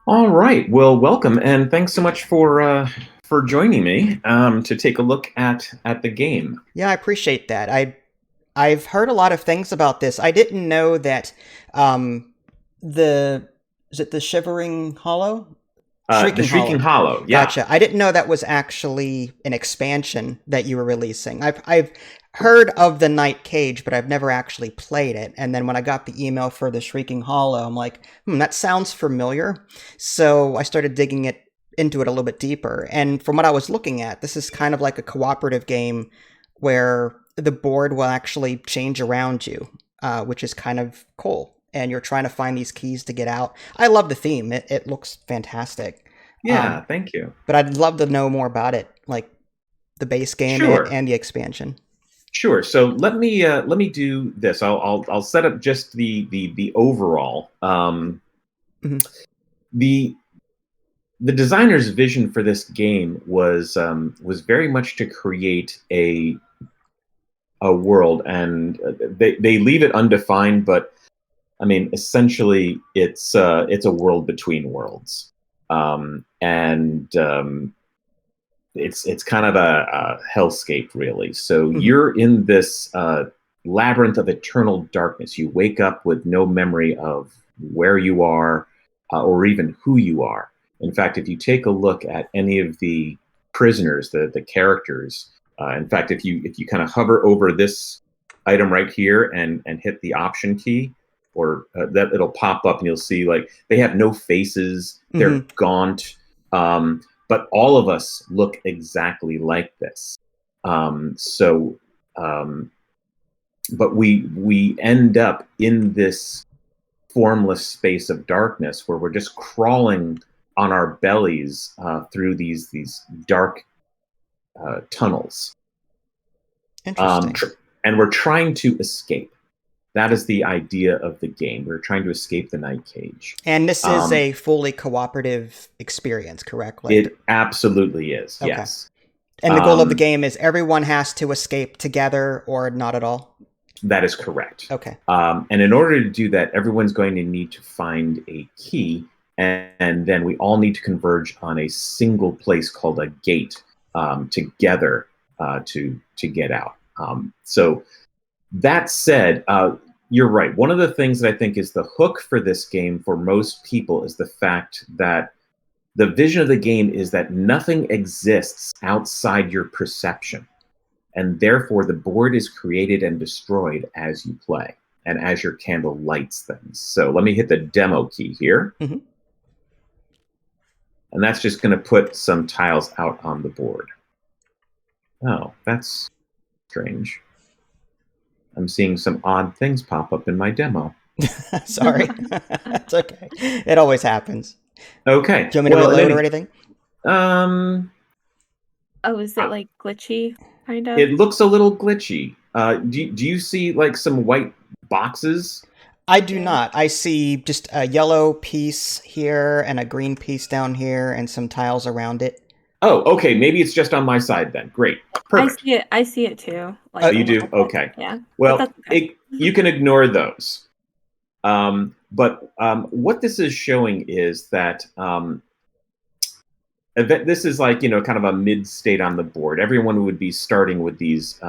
All right. Well, welcome, and thanks so much for joining me to take a look at the game. Yeah, I appreciate that. I've heard a lot of things about this. I didn't know that um the is it the Shivering Hollow? The Shrieking Shrieking Hollow. Hollow. Yeah. Gotcha. I didn't know that was actually an expansion that you were releasing. I've heard of the Night Cage, but I've never actually played it. And then when I got the email for the Shrieking Hollow, I'm like, that sounds familiar. So I started digging into it a little bit deeper. And from what I was looking at, this is kind of like a cooperative game where the board will actually change around you, which is kind of cool. And you're trying to find these keys to get out. I love the theme. It looks fantastic. Yeah. Thank you. But I'd love to know more about it, like the base game Sure. and the expansion. Sure. So let me do this. I'll set up just the overall. Hmm. The the designer's vision for this game was very much to create a world, and they leave it undefined, but I mean, essentially, it's a world between worlds, and it's kind of a hellscape, really. So Hmm. you're in this labyrinth of eternal darkness. You wake up with no memory of where you are, or even who you are. In fact, if you take a look at any of the prisoners, the characters, in fact, if you kind of hover over this item right here and hit the option key, or that it'll pop up and you'll see like they have no faces, they're Hmm. gaunt, but all of us look exactly like this. So, um, but we end up in this formless space of darkness where we're just crawling on our bellies through these dark tunnels, um, Interesting. tr- and we're trying to escape. That is the idea of the game. We're trying to escape the night cage. And this is Um, a fully cooperative experience, correct? it absolutely is, Okay. yes. And the goal of the Um, game is everyone has to escape together or not at all? that is correct. Okay. And in order to do that, everyone's going to need to find a key, and then we all need to converge on a single place called a gate together to get out. So that said, you're right. One of the things that I think is the hook for this game for most people is the fact that the vision of the game is that nothing exists outside your perception. And therefore, the board is created and destroyed as you play and as your candle lights things. So let me hit the demo key here. Hmm. And that's just going to put some tiles out on the board. Oh, that's strange. I'm seeing some odd things pop up in my demo. Sorry. It's okay. It always happens. Okay. Do you want me to Well, reload or anything? um, Oh, is it like glitchy, kind of? it looks a little glitchy. Do you see like some white boxes? I do Yeah. not. I see just a yellow piece here and a green piece down here and some tiles around it. Oh, okay. Maybe it's just on my side then. Great. I Perfect. see it. I see it too. Oh, Like a you do? little bit. Okay. Yeah, but Well, that's okay. you can ignore those. But what this is showing is that this is like, kind of a mid state on the board. Everyone would be starting with these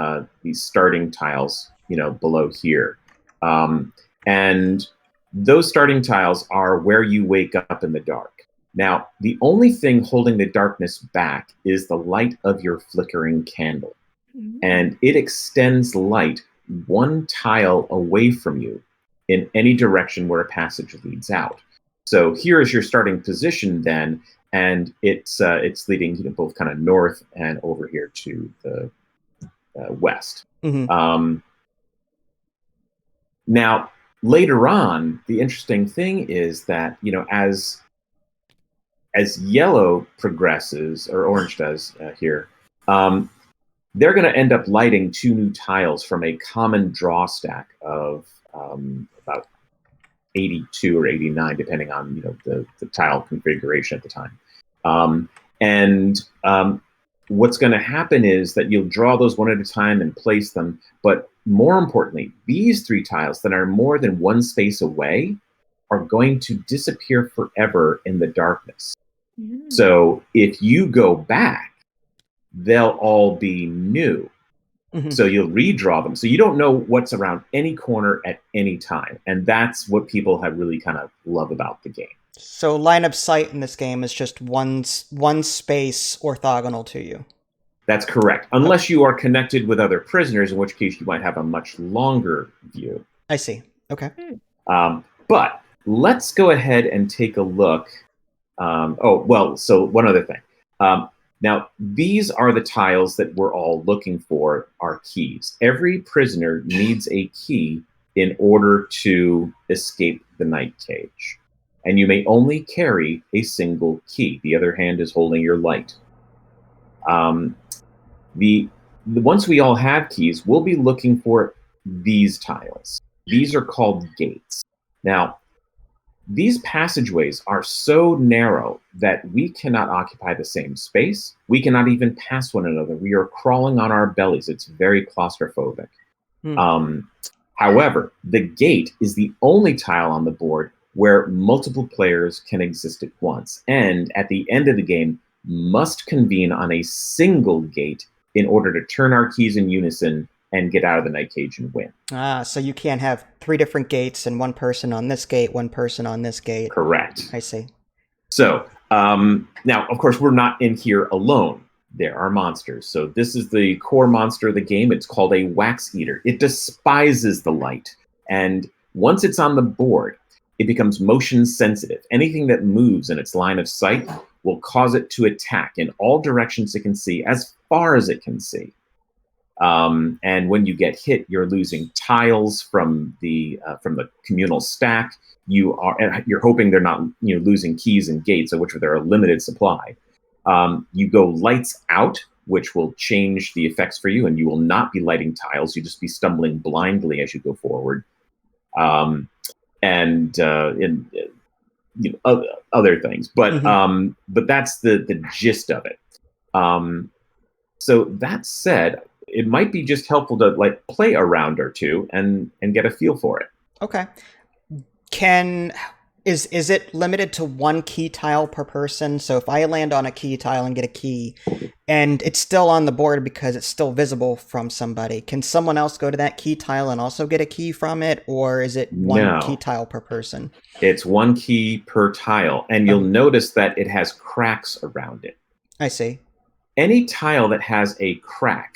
starting tiles, below here, and those starting tiles are where you wake up in the dark. Now, the only thing holding the darkness back is the light of your flickering candle, Mhm. and it extends light one tile away from you in any direction where a passage leads out. So here is your starting position then, and it's leading both kind of north and over here to the west. Hmm. Um, Now later on, the interesting thing is that as yellow progresses, or orange does here, um, they're going to end up lighting two new tiles from a common draw stack of about 82 or 89, depending on the tile configuration at the time. And what's going to happen is that you'll draw those one at a time and place them. But more importantly, these three tiles that are more than one space away are going to disappear forever in the darkness. Mm. So if you go back, they'll all be new. Mhm. So you'll redraw them. So you don't know what's around any corner at any time. And that's what people have really kind of love about the game. So line of sight in this game is just one space orthogonal to you. That's correct. Unless you are connected with other prisoners, in which case you might have a much longer view. I see. Okay. But let's go ahead and take a look. So one other thing. Now, these are the tiles that we're all looking for, are keys. Every prisoner needs a key in order to escape the night cage. And you may only carry a single key. The other hand is holding your light. Once we all have keys, we'll be looking for these tiles. These are called gates. Now, these passageways are so narrow that we cannot occupy the same space. We cannot even pass one another. We are crawling on our bellies. It's very claustrophobic. However, the gate is the only tile on the board where multiple players can exist at once, and at the end of the game, must convene on a single gate in order to turn our keys in unison and get out of the night cage and win. So you can't have 3 different gates and one person on this gate, one person on this gate. Correct. I see. So now, of course, we're not in here alone. There are monsters. So this is the core monster of the game. It's called a wax eater. It despises the light. And once it's on the board, it becomes motion sensitive. Anything that moves in its line of sight will cause it to attack in all directions it can see, as far as it can see. And when you get hit, you're losing tiles from the communal stack. You're hoping they're not losing keys and gates, of which there are a limited supply. You go lights out, which will change the effects for you, and you will not be lighting tiles. You just be stumbling blindly as you go forward. Other things, but that's the gist of it. So that said, it might be just helpful to play a round or two and get a feel for it. Okay. Is it limited to 1 key tile per person? So if I land on a key tile and get a key, and it's still on the board because it's still visible from somebody, can someone else go to that key tile and also get a key from it, or is it 1 key tile per person? It's 1 key per tile, and you'll notice that it has cracks around it. I see. Any tile that has a crack,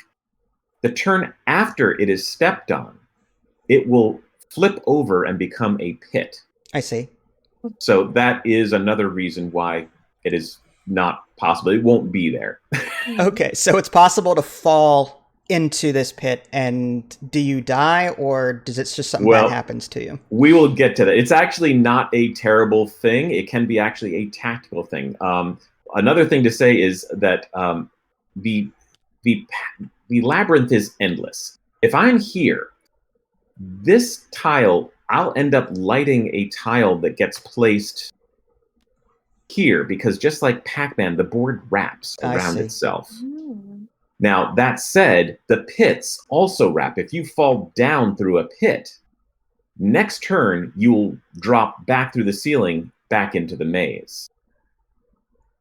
the turn after it is stepped on, it will flip over and become a pit. I see. So that is another reason why it is not possible. It won't be there. Okay, so it's possible to fall into this pit, and do you die, or does it just something bad happens to you? We will get to that. It's actually not a terrible thing. It can be actually a tactical thing. Another thing to say is that the labyrinth is endless. If I'm here, this tile, I'll end up lighting a tile that gets placed here, because just like Pac-Man, the board wraps around itself. Now, that said, the pits also wrap. If you fall down through a pit, next turn, you'll drop back through the ceiling back into the maze.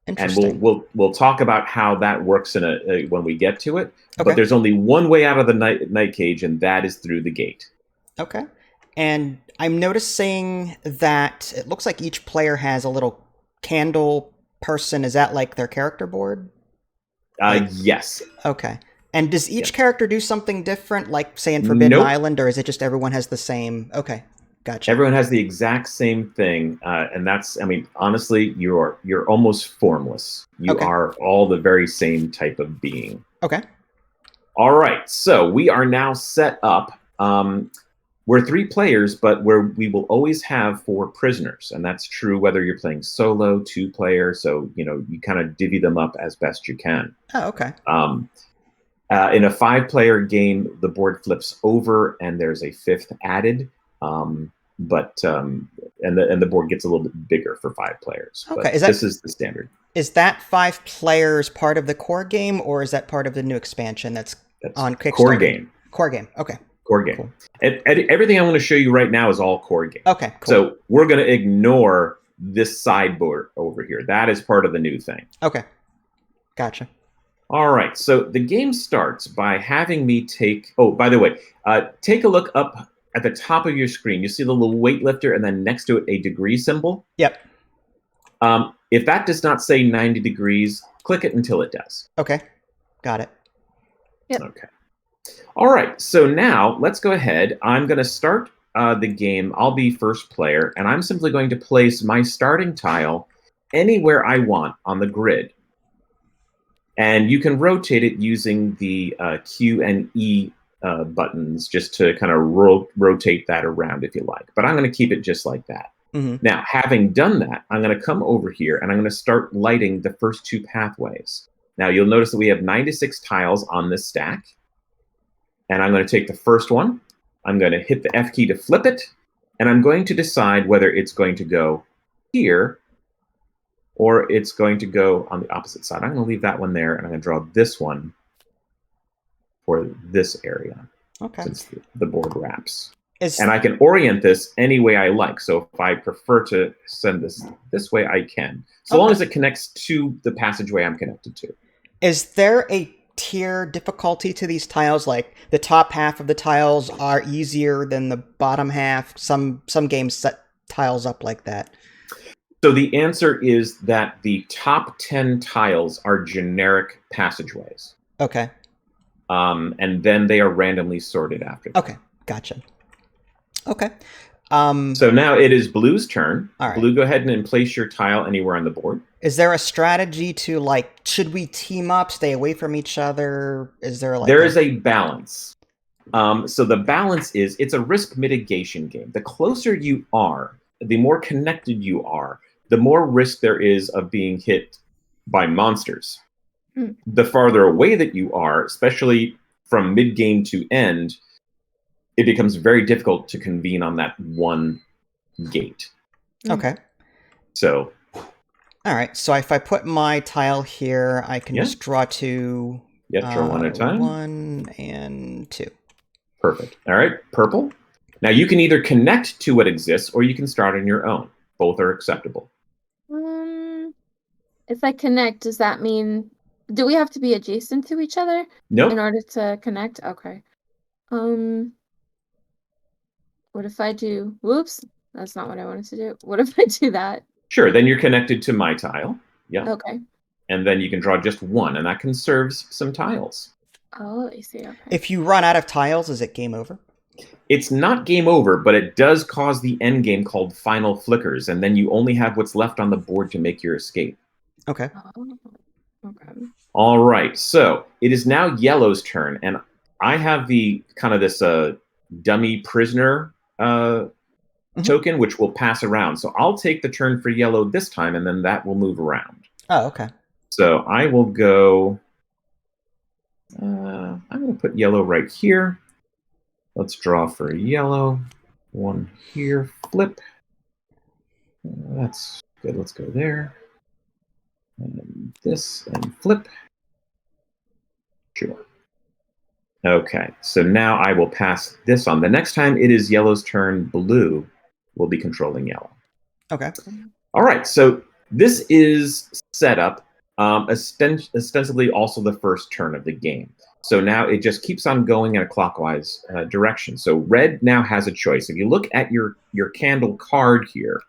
Interesting. And we'll talk about how that works when we get to it. Okay. But there's only one way out of the night cage, and that is through the gate. Okay. And I'm noticing that it looks like each player has a little candle person. Is that like their character board? Yes. Okay. And does each character do something different, like say in Forbidden Island, or is it just everyone has the same? Okay. Gotcha. Everyone has the exact same thing, and that's, honestly, you're almost formless. You are all the very same type of being. Okay. All right, so we are now set up. We're 3 players, but we will always have 4 prisoners, and that's true whether you're playing solo, 2-player. So you kind of divvy them up as best you can. Oh, okay. In a 5-player game, the board flips over, and there's a 5th added. But the board gets a little bit bigger for 5 players. Okay, this is the standard. Is that 5 players part of the core game, or is that part of the new expansion that's on Kickstarter? Core game. Core game. Okay. Core game. Cool. Everything I'm going to show you right now is all core game. Okay, cool. So we're going to ignore this sideboard over here. That is part of the new thing. Okay, gotcha. All right, so the game starts by having me take... Oh, by the way, take a look up at the top of your screen. You see the little weightlifter and then next to it a degree symbol? Yep. If that does not say 90 degrees, click it until it does. Okay, got it. Yep. Okay. All right, so now let's go ahead. I'm going to start the game. I'll be first player, and I'm simply going to place my starting tile anywhere I want on the grid. And you can rotate it using the Q and E buttons just to kind of rotate that around if you like. But I'm going to keep it just like that. Mm-hmm. Now, having done that, I'm going to come over here and I'm going to start lighting the first two pathways. Now, you'll notice that we have 96 tiles on this stack. And I'm going to take the first one. I'm going to hit the F key to flip it. And I'm going to decide whether it's going to go here or it's going to go on the opposite side. I'm going to leave that one there, and I'm going to draw this one for this area. Okay. Since the board wraps. Is, And I can orient this any way I like. So if I prefer to send this way, I can. So long as it connects to the passageway I'm connected to. Is there a tier difficulty to these tiles? Like the top half of the tiles are easier than the bottom half? Some games set tiles up like that. So the answer is that the top 10 tiles are generic passageways. Okay. And then they are randomly sorted after that. Okay, gotcha. Okay. So now it is Blue's turn. All right. Blue, go ahead and place your tile anywhere on the board. Is there a strategy to, like, should we team up, stay away from each other? Is there like There is a balance. So the balance is it's a risk mitigation game. The closer you are, the more connected you are, the more risk there is of being hit by monsters. The farther away that you are, especially from mid-game to end, it becomes very difficult to convene on that one gate. Okay. So... All right, so if I put my tile here, I can just draw two. Yeah, draw one at a time. 1 and 2. Perfect. All right, purple. Now you can either connect to what exists or you can start on your own. Both are acceptable. If I connect, does that mean... Do we have to be adjacent to each other? Nope. In order to connect? Okay. What if I do... Whoops. That's not what I wanted to do. What if I do that? Sure, then you're connected to my tile. Yeah. Okay. And then you can draw just one, and that conserves some tiles. Oh, I see. Okay. If you run out of tiles, is it game over? It's not game over, but it does cause the end game called final flickers, and then you only have what's left on the board to make your escape. Okay. Oh, okay. All right, so it is now Yellow's turn, and I have the kind of this dummy prisoner token, which will pass around. So I'll take the turn for Yellow this time, and then that will move around. Oh, okay. So I will go... I'm going to put Yellow right here. Let's draw for Yellow. One here, flip. That's good. Let's go there. And this, and flip. Sure. Okay, so now I will pass this on. The next time it is Yellow's turn, Blue will be controlling Yellow. Okay. All right, so this is set up ostensibly also the first turn of the game. So now it just keeps on going in a clockwise direction. So red now has a choice. If you look at your candle card here,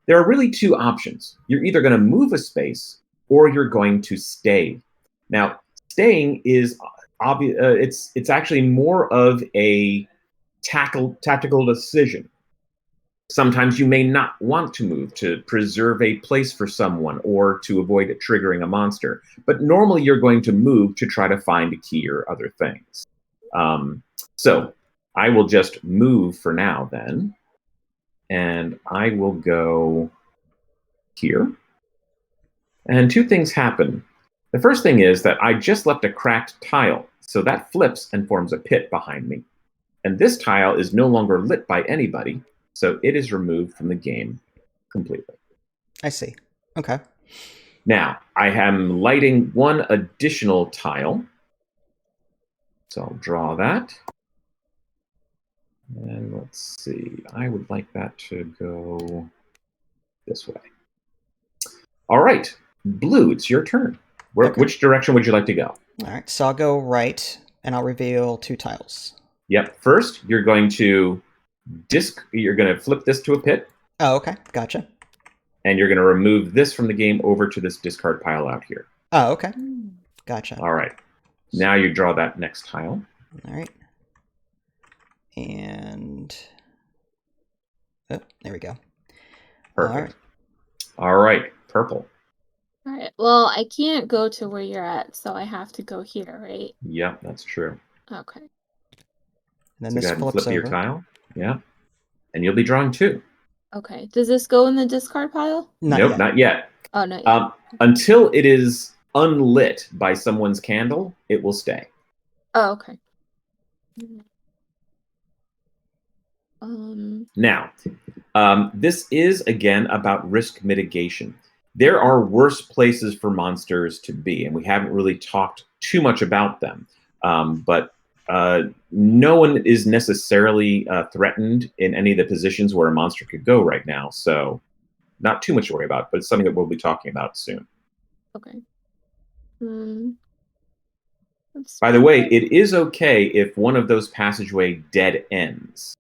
there are really two options. You're either going to move a space or you're going to stay. Now, staying is obvious. It's actually more of a tactical decision. Sometimes you may not want to move to preserve a place for someone or to avoid it triggering a monster. But normally you're going to move to try to find a key or other things. So I will just move for now then. And I will go here. And two things happen. The first thing is that I just left a cracked tile. So that flips and forms a pit behind me. And this tile is no longer lit by anybody. So it is removed from the game completely. I see. Okay. Now, I am lighting one additional tile. So I'll draw that. And let's see. I would like that to go this way. All right. Blue, it's your turn. Okay. Which direction would you like to go? All right, so I'll go right, and I'll reveal 2 tiles. Yep. First, you're going to flip this to a pit, Oh, okay, gotcha. and you're going to remove this from the game over to this discard pile out here. Oh, okay, gotcha. All right. Now you draw that next tile. All right. And oh, there we go. Perfect. All right. Purple. All right. Well, I can't go to where you're at, so I have to go here, right? Yep, that's true. Okay. And then So this go ahead and flips flip your over. tile. Yeah. And you'll be drawing 2. Okay. Does this go in the discard pile? Nope, not yet. Oh, not yet. Until it is unlit by someone's candle, it will stay. Oh, okay. Now, this is, again, about risk mitigation. There are worse places for monsters to be, and we haven't really talked too much about them. But no one is necessarily threatened in any of the positions where a monster could go right now, so not too much to worry about, but it's something that we'll be talking about soon. Okay. By the way, it is okay if one of those passageway dead ends.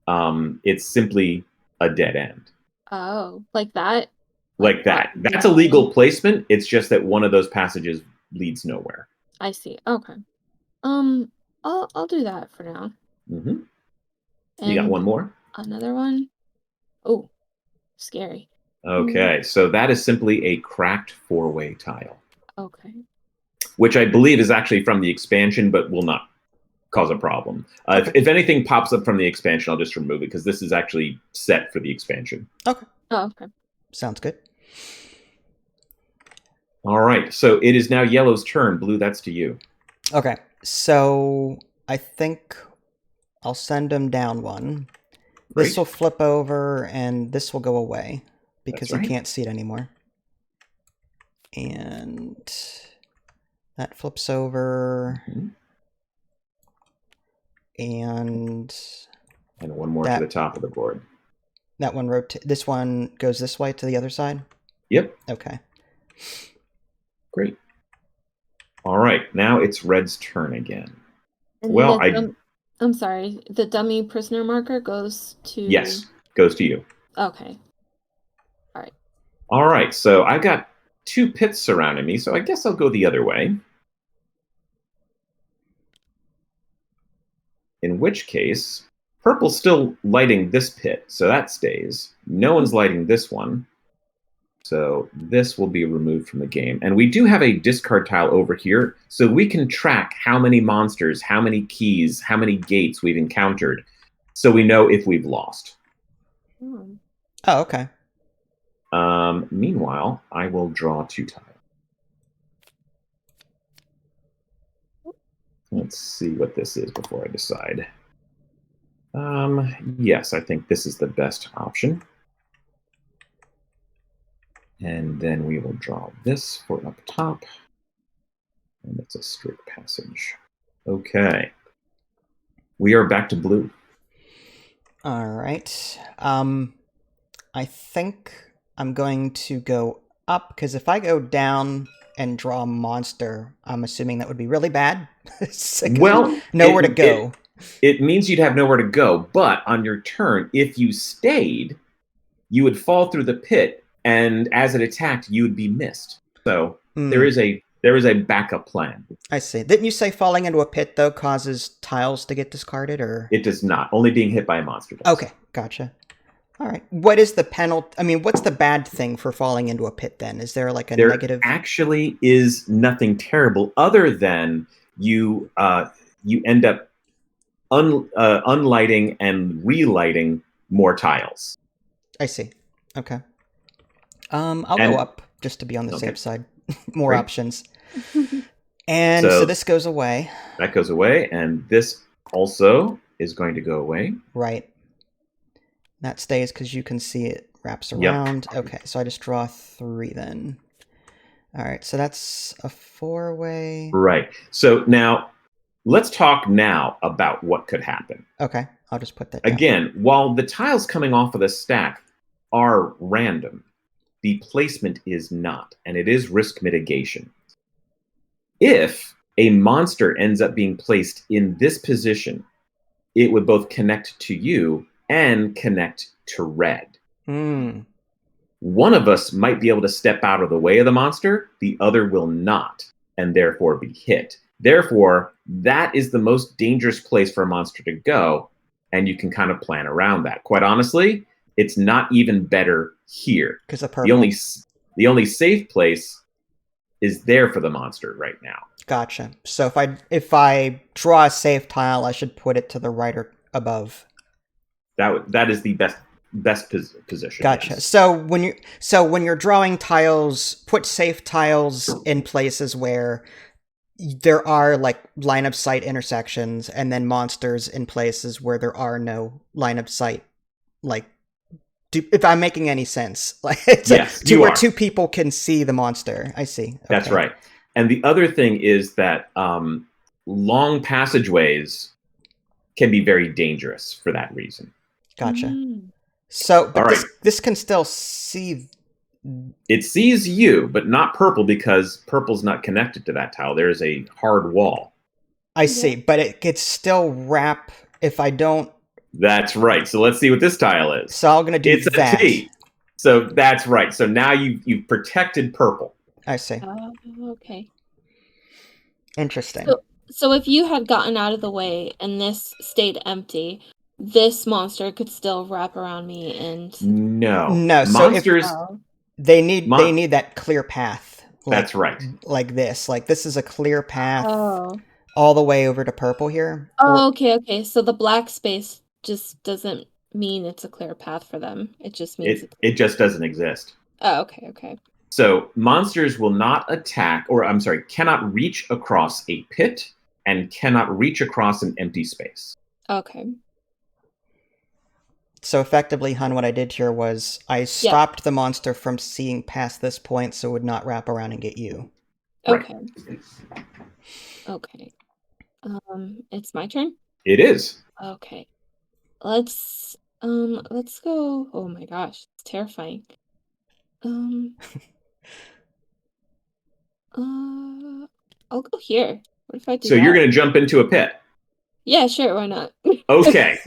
It's simply a dead end. Oh, like that? Like that. That's a legal placement. It's just that one of those passages leads nowhere. I see. Okay. I'll do that for now. Mm-hmm. You got one more? Another one? Oh, scary. Okay, so that is simply a cracked 4-way tile. Okay. Which I believe is actually from the expansion, but will not cause a problem. If anything pops up from the expansion, I'll just remove it, because this is actually set for the expansion. Okay. Oh, okay. Sounds good. All right, so it is now Yellow's turn. Blue, that's to you. Okay, so I think I'll send him down 1. Great. This will flip over, and this will go away, because you can't see it anymore. And that flips over. Mm-hmm. And one more to the top of the board. That one this one goes this way to the other side? Yep. Okay. Great. All right, now it's Red's turn again. And well, I'm sorry. The dummy prisoner marker goes to... Yes, goes to you. Okay. All right. All right, so I've got 2 pits surrounding me, so I guess I'll go the other way. In which case, purple's still lighting this pit, so that stays. No one's lighting this one, so this will be removed from the game. And we do have a discard tile over here, so we can track how many monsters, how many keys, how many gates we've encountered, so we know if we've lost. Oh, okay. Meanwhile, I will draw 2 tiles. Let's see what this is before I decide. Yes, I think this is the best option. And then we will draw this for up top. And it's a straight passage. Okay. We are back to blue. All right. I think I'm going to go up, because if I go down and draw a monster, I'm assuming that would be really bad. Well, nowhere to go. It means you'd have nowhere to go, but on your turn, if you stayed, you would fall through the pit, and as it attacked, you would be missed. So there is a backup plan. I see. Didn't you say falling into a pit, though, causes tiles to get discarded, or? It does not. Only being hit by a monster does. Okay, gotcha. All right. What is the penalty? I mean, what's the bad thing for falling into a pit, then? Is there like a negative? There actually is nothing terrible, other than you end up unlighting and relighting more tiles. I see. Okay. I'll go up just to be on the safe side. More options. And so this goes away. That goes away, and this also is going to go away. Right. That stays because you can see it wraps around. Yep. Okay, so I just draw 3 then. All right, so that's a 4-way. Right. So now let's talk now about what could happen. Okay, I'll just put that down. Again, while the tiles coming off of the stack are random, the placement is not, and it is risk mitigation. If a monster ends up being placed in this position, it would both connect to you and connect to red. One of us might be able to step out of the way of the monster, the other will not, and therefore be hit. Therefore, that is the most dangerous place for a monster to go, and you can kind of plan around that. Quite honestly, it's not even better here. Because of purple. The only safe place is there for the monster right now. Gotcha. So if I draw a safe tile, I should put it to the right or above. That is the best position. Gotcha. Yes. So when you're drawing tiles, put safe tiles in places where there are like line of sight intersections, and then monsters in places where there are no line of sight. Like, if I'm making any sense, like yes, where two people can see the monster. I see. Okay. That's right. And the other thing is that long passageways can be very dangerous for that reason. Gotcha. So, but right. this can still see. It sees you, but not purple, because purple's not connected to that tile. There is a hard wall. I see, but it could still wrap if I don't. That's right. So let's see what this tile is. So I'm going to do that. It's a T. So that's right. So now you've protected purple. I see. Okay. Interesting. So if you had gotten out of the way and this stayed empty, this monster could still wrap around me and... No. Monsters... So they need that clear path. That's right. Like this. Like, this is a clear path all the way over to purple here. Oh, okay. So the black space just doesn't mean it's a clear path for them. It just means... It just doesn't exist. Oh, okay. So monsters will not attack, cannot reach across a pit and cannot reach across an empty space. Okay. So effectively, Hun, what I did here was I stopped the monster from seeing past this point so it would not wrap around and get you. Okay. Right. Okay. It's my turn? It is. Okay. Let's go. Oh my gosh, it's terrifying. I'll go here. What if I do So that? you're going to jump into a pit? Yeah, sure. Why not? Okay.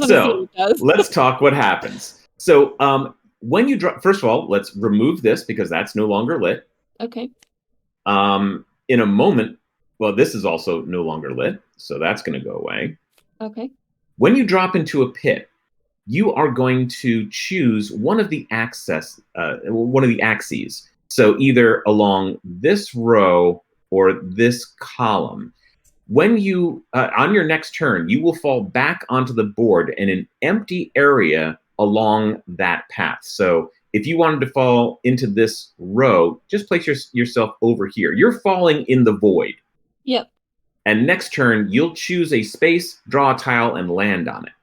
So let's talk what happens. So when you drop, first of all, let's remove this because that's no longer lit. Okay. In a moment, well, this is also no longer lit, so that's going to go away. Okay. When you drop into a pit, you are going to choose one of the axes. So either along this row or this column. When you, on your next turn, you will fall back onto the board in an empty area along that path. So if you wanted to fall into this row, just place yourself over here. You're falling in the void. Yep. And next turn, you'll choose a space, draw a tile, and land on it.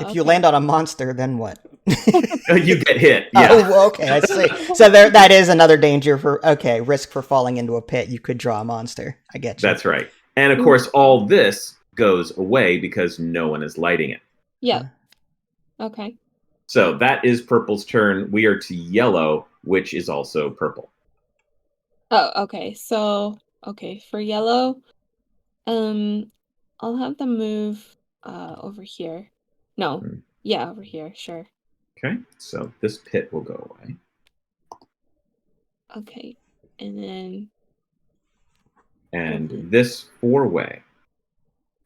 If you land on a monster, then what? You get hit. Yeah. Oh, okay, I see. So that is another danger risk for falling into a pit. You could draw a monster. I get you. That's right. And of course, all this goes away because no one is lighting it. Yeah. Okay. So that is purple's turn. We are to yellow, which is also purple. Oh, okay. So, for yellow, I'll have them move over here. No. Yeah, over here. Sure. Okay. So this pit will go away. Okay. And then... And this 4-way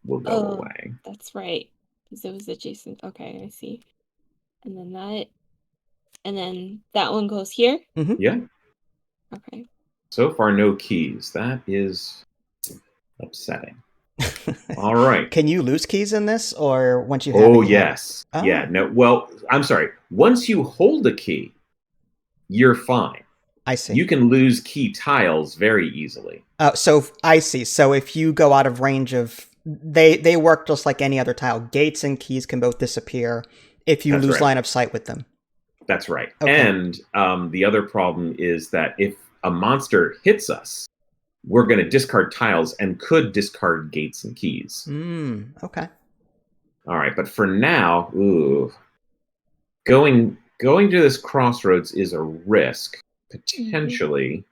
will go away. That's right. Because it was adjacent. Okay, I see. And then that one goes here? Mm-hmm. Yeah. Okay. So far, no keys. That is upsetting. All right. Can you lose keys in this, or once you have Oh, it, yes. Oh. Yeah, no. Well, I'm sorry. Once you hold a key, you're fine. I see. You can lose key tiles very easily. So I see. So if you go out of range of... They work just like any other tile. Gates and keys can both disappear if you lose line of sight with them. That's right. Okay. And the other problem is that if a monster hits us, we're going to discard tiles and could discard gates and keys. Okay. All right, but for now, going to this crossroads is a risk, potentially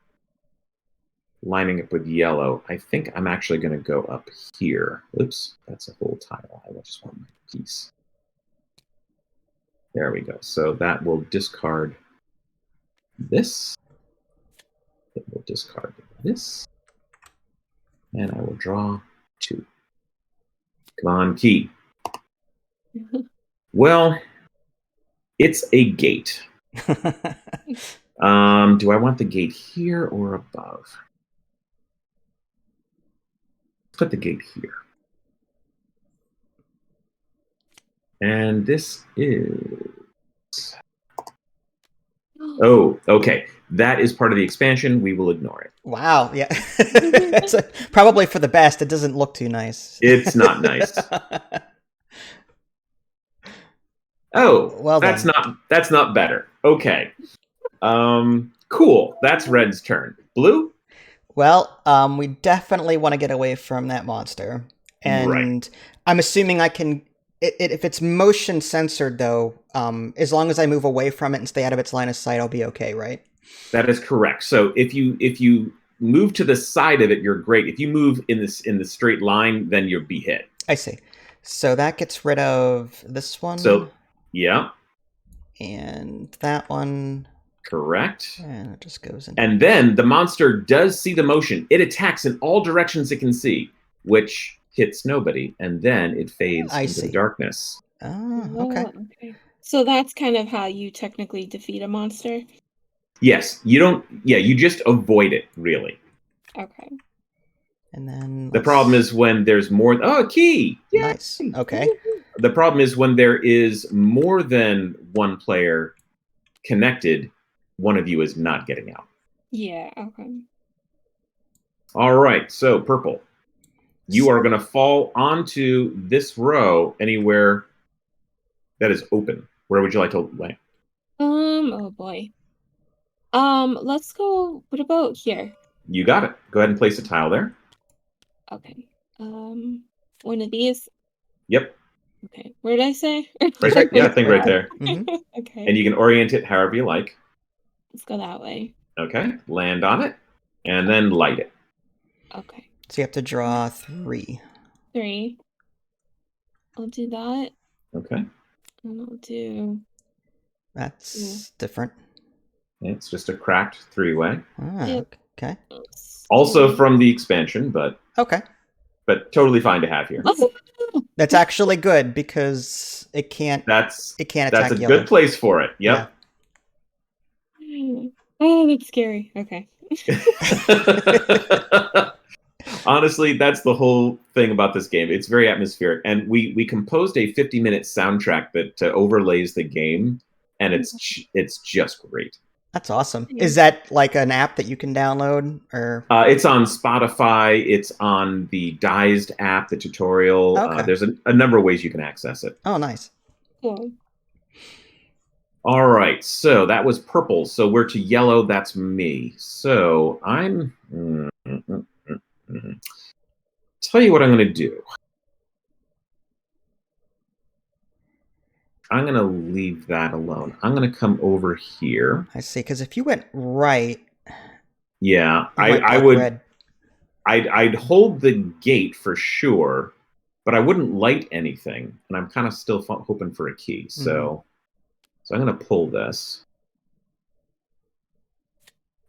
lining up with yellow. I think I'm actually going to go up here. Oops, that's a whole tile. I just want my piece. There we go. So that will discard this. It will discard this. And I will draw 2. Come on, key. Well, it's a gate. Do I want the gate here or above? Put the gate here. And this is... Oh, okay. That is part of the expansion. We will ignore it. Wow, yeah. It's probably for the best. It doesn't look too nice. It's not nice. Oh, well, that's not better. Okay. Cool. That's Red's turn. Blue? Well, we definitely want to get away from that monster. And I'm assuming I can... if it's motion censored, though, as long as I move away from it and stay out of its line of sight, I'll be okay, right? That is correct. So if you move to the side of it, you're great. If you move in the straight line, then you'll be hit. I see. So that gets rid of this one. So, yeah. And that one. Correct. And it just goes in. And then the monster does see the motion. It attacks in all directions it can see, which hits nobody, and then it fades into the darkness. Oh, okay. So that's kind of how you technically defeat a monster? Yes. You don't... Yeah, you just avoid it, really. Okay. And then... The problem is when there's more... Oh, a key! Yay! Nice. Okay. The problem is when there is more than one player connected, one of you is not getting out. Yeah, okay. All right, so purple. You are going to fall onto this row anywhere that is open. Where would you like to land? Oh boy. Let's go, what about here? You got it. Go ahead and place a tile there. Okay. One of these? Yep. Okay. Where did I say? Right there. Yeah, I think right there. Okay. And you can orient it however you like. Let's go that way. Okay. Land on it. And then light it. Okay. So you have to draw 3. 3. I'll do that. Okay. And I'll do... That's different. It's just a cracked 3-way. Okay. Also from the expansion, but... Okay. But totally fine to have here. That's actually good because it can't attack That's a yellow. good place for it. Yep. Yeah. Oh, that's scary. Okay. Honestly, that's the whole thing about this game. It's very atmospheric. And we composed a 50-minute soundtrack that overlays the game, and it's just great. That's awesome. Is that like an app that you can download, or? It's on Spotify. It's on the Dized app, the tutorial. Okay. There's a number of ways you can access it. Oh, nice. Cool. All right, so that was purple. So we're to yellow. That's me. So I'm... Tell you what I'm going to do. I'm going to leave that alone. I'm going to come over here. I see, because if you went right... Yeah, I would... Red. I'd hold the gate for sure, but I wouldn't light anything, and I'm kind of still hoping for a key. So I'm going to pull this,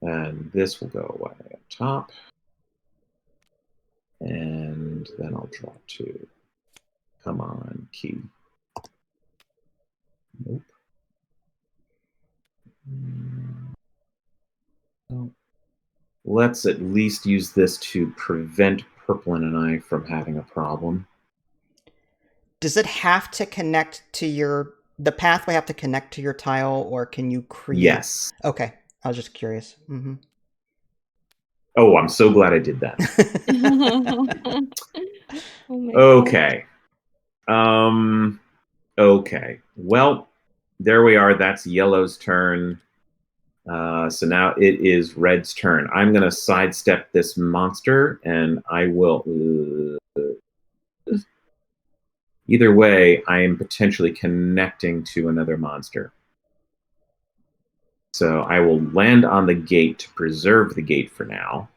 and this will go away up top, and then I'll draw 2. Come on, key. Nope. No. Let's at least use this to prevent Purplin and I from having a problem. Does it have to connect to the pathway have to connect to your tile, or can you create? Yes. Okay. I was just curious. Oh, I'm so glad I did that. Okay. Okay. Well, there we are. That's yellow's turn. So now it is Red's turn. I'm going to sidestep this monster, and I will... either way, I am potentially connecting to another monster. So I will land on the gate to preserve the gate for now.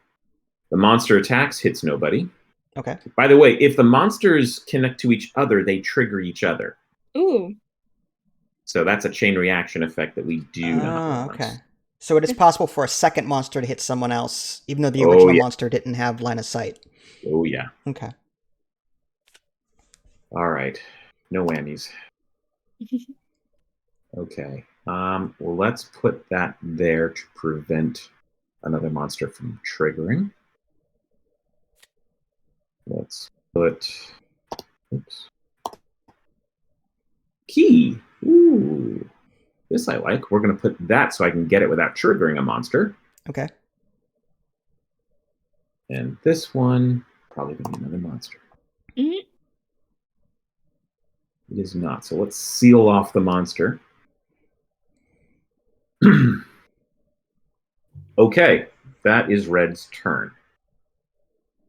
The monster attacks, hits nobody. Okay. By the way, if the monsters connect to each other, they trigger each other. Ooh. So that's a chain reaction effect that we do not want. Okay. So it is possible for a second monster to hit someone else, even though the Oh, original yeah. monster didn't have line of sight. Oh, yeah. Okay. All right. No whammies. Okay. Well, let's put that there to prevent another monster from triggering. Let's put... Oops. Key. Ooh. This I like. We're going to put that so I can get it without triggering a monster. Okay. And this one, probably going to be another monster. Mm-hmm. It is not. So let's seal off the monster. Okay. That is Red's turn.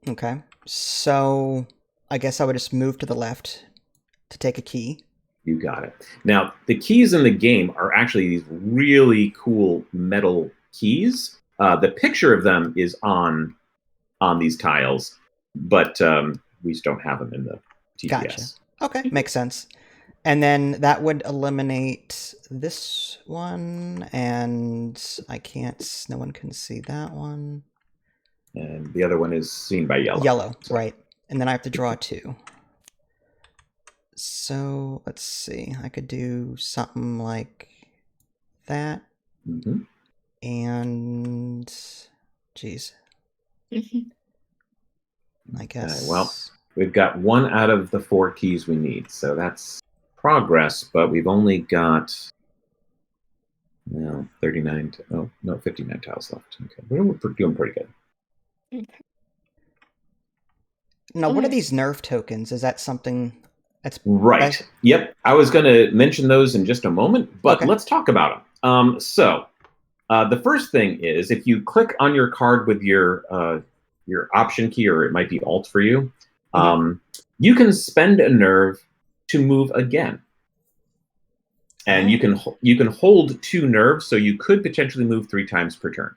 Okay. So I guess I would just move to the left to take a key. You got it. Now, the keys in the game are actually these really cool metal keys. The picture of them is on these tiles, but we just don't have them in the TGS. Gotcha. Okay, makes sense. And then that would eliminate this one, and I can't, no one can see that one. And the other one is seen by yellow. Yellow, so. Right. And then I have to draw 2. So let's see. I could do something like that. Mm-hmm. And geez. I guess. Okay, well, we've got 1 out of the 4 keys we need, so that's progress. But we've only got 59. 59 tiles left. Okay, we're doing pretty good. Okay. Now, what are these nerf tokens? Is that something that's right? Yep, I was going to mention those in just a moment, but let's talk about them. So the first thing is if you click on your card with your option key, or it might be Alt for you, you can spend a nerve to move again, and you can hold 2 nerves, so you could potentially move 3 times per turn.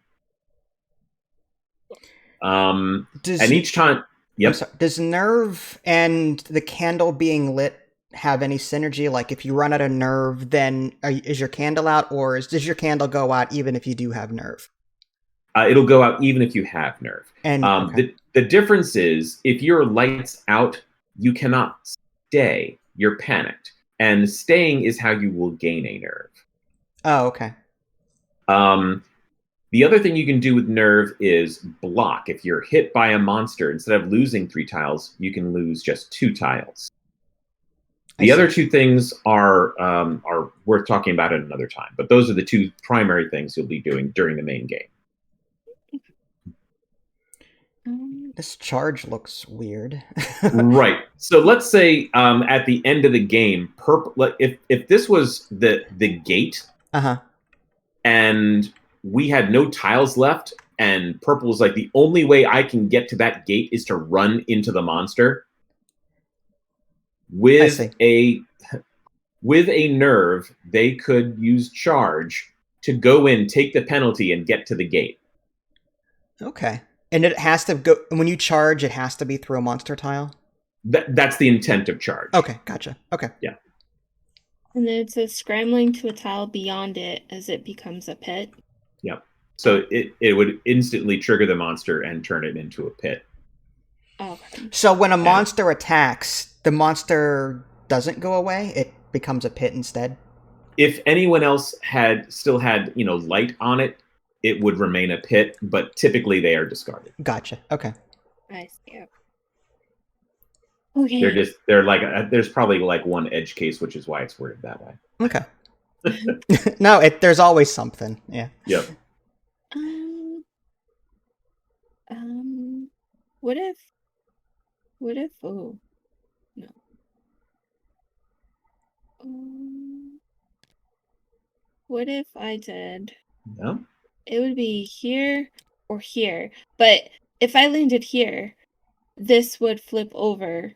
And each time. Yep. Sorry, does nerve and the candle being lit have any synergy? Like if you run out of nerve, then is your candle out, or does your candle go out even if you do have nerve? It'll go out even if you have nerve. And the difference is if your light's out, you cannot stay. You're panicked. And staying is how you will gain a nerve. Oh, okay. The other thing you can do with nerve is block. If you're hit by a monster, instead of losing 3 tiles, you can lose just 2 tiles. The other 2 things are worth talking about at another time, but those are the 2 primary things you'll be doing during the main game. This charge looks weird. Right. So let's say at the end of the game, if this was the gate, and we had no tiles left, and purple was like, the only way I can get to that gate is to run into the monster. With a nerve, they could use charge to go in, take the penalty, and get to the gate. Okay. And it has to go, when you charge, it has to be through a monster tile? That's the intent of charge. Okay, gotcha. Okay. Yeah. And then it says scrambling to a tile beyond it as it becomes a pit. Yep. So it would instantly trigger the monster and turn it into a pit. Okay. So when a monster attacks, the monster doesn't go away? It becomes a pit instead? If anyone else still had light on it, it would remain a pit, but typically they are discarded. Gotcha. Okay. I see. Okay. They're like there's probably like one edge case, which is why it's worded that way. Okay. No, there's always something. Yeah. Yep. What if oh no. What if I did? No. it would be here or here. But if I landed here, this would flip over.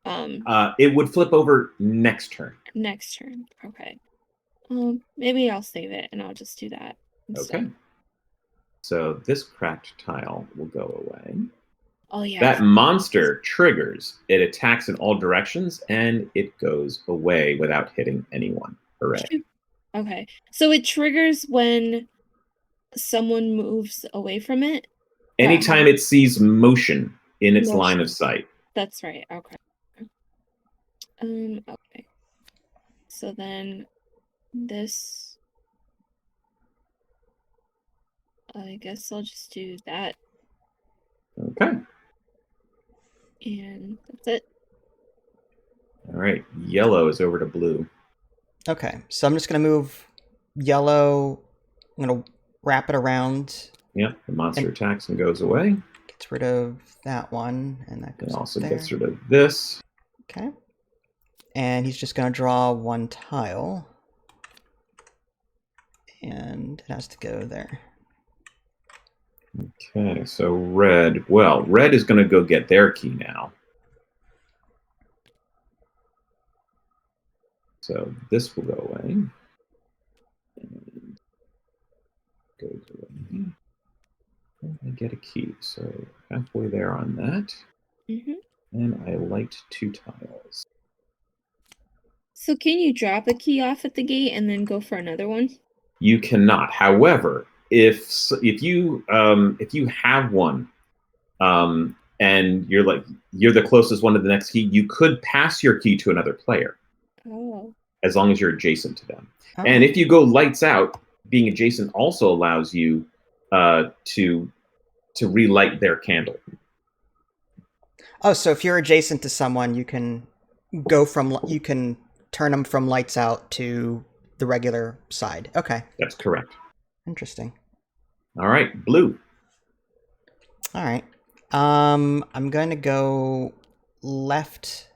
It would flip over next turn. Next turn. Okay. Maybe I'll save it and I'll just do that instead. Okay. So this cracked tile will go away. Oh yeah. That monster triggers. It attacks in all directions and it goes away without hitting anyone. Hooray. Okay. So it triggers when someone moves away from it? Anytime it sees motion in its line of sight. That's right. Okay. Okay. So then this, I guess I'll just do that. Okay. And that's it. All right. Yellow is over to blue. Okay. So I'm just going to move yellow. I'm going to wrap it around. Yep. The monster attacks and goes away. Gets rid of that one. And that goes It also there. gets rid of this. Okay. And he's just going to draw one tile. And it has to go there. Okay, so red. Well, red is going to go get their key now. So this will go away. And goes away. And I get a key. So halfway there on that. And I light 2 tiles. So can you drop a key off at the gate and then go for another one? You cannot. However, if you have one, and you're the closest one to the next key, you could pass your key to another player. Oh. As long as you're adjacent to them. Oh. And if you go lights out, being adjacent also allows you to relight their candle. Oh, so if you're adjacent to someone, you can turn them from lights out to the regular side. Okay. That's correct. Interesting. All right, blue. All right. I'm going to go left,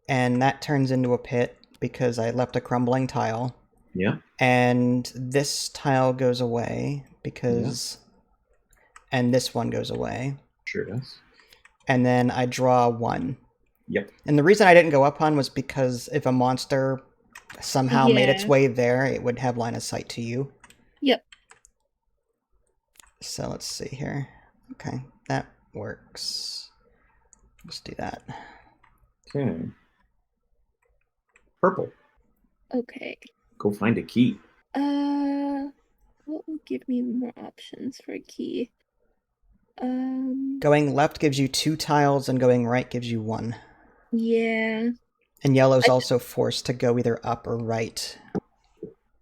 and that turns into a pit because I left a crumbling tile. Yeah. And this tile goes away because, and this one goes away. Sure does. And then I draw 1. Yep. And the reason I didn't go up on was because if a monster somehow made its way there, it would have line of sight to you. Yep. So let's see here. Okay, that works. Let's do that. Okay. Purple. Okay. Go find a key. What will give me more options for a key? Going left gives you 2 tiles, and going right gives you 1. Yeah. And yellow's also forced to go either up or right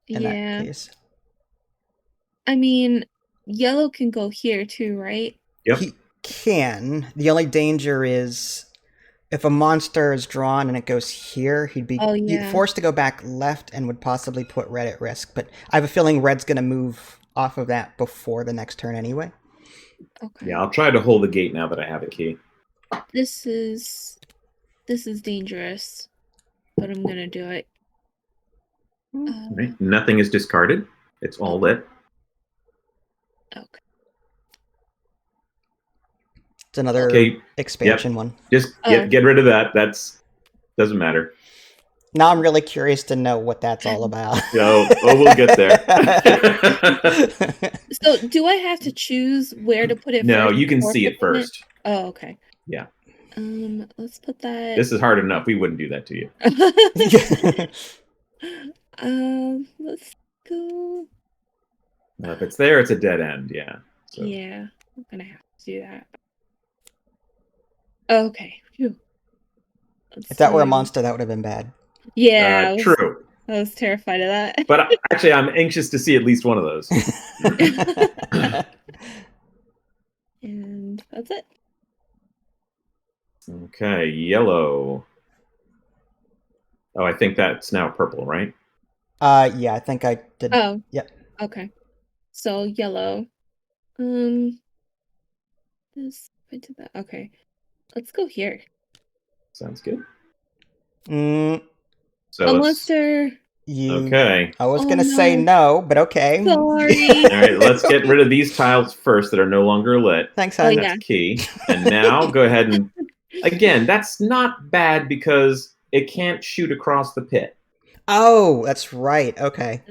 in that case. I mean, yellow can go here too, right? Yep. He can. The only danger is if a monster is drawn and it goes here, he'd be forced to go back left and would possibly put red at risk. But I have a feeling red's going to move off of that before the next turn anyway. Okay. Yeah, I'll try to hold the gate now that I have a key. This is dangerous, but I'm gonna do it. Right. Nothing is discarded. It's all lit. Okay. It's another expansion one. Just get rid of that. Doesn't matter. Now I'm really curious to know what that's all about. We'll get there. So do I have to choose where to put it No, first? you can see it first. Oh, okay. Yeah. Let's put that. This is hard enough. We wouldn't do that to you. Let's go. If it's there, it's a dead end. Yeah. So. Yeah, I'm gonna have to do that. Okay. If that were a monster, that would have been bad. Yeah. True. I was terrified of that. But actually, I'm anxious to see at least one of those. And that's it. Okay, yellow. Oh, I think that's now purple, right? Yeah, I think I did. Oh. Yep. Okay. So yellow. This I did that. Okay. Let's go here. Sounds good. So a monster. Okay. I was Oh, gonna say no, but okay. Sorry. All right, let's get rid of these tiles first that are no longer lit. Thanks, Oh, hon. yeah. That's key. And now go ahead and, again, that's not bad because it can't shoot across the pit. Oh, that's right. Okay.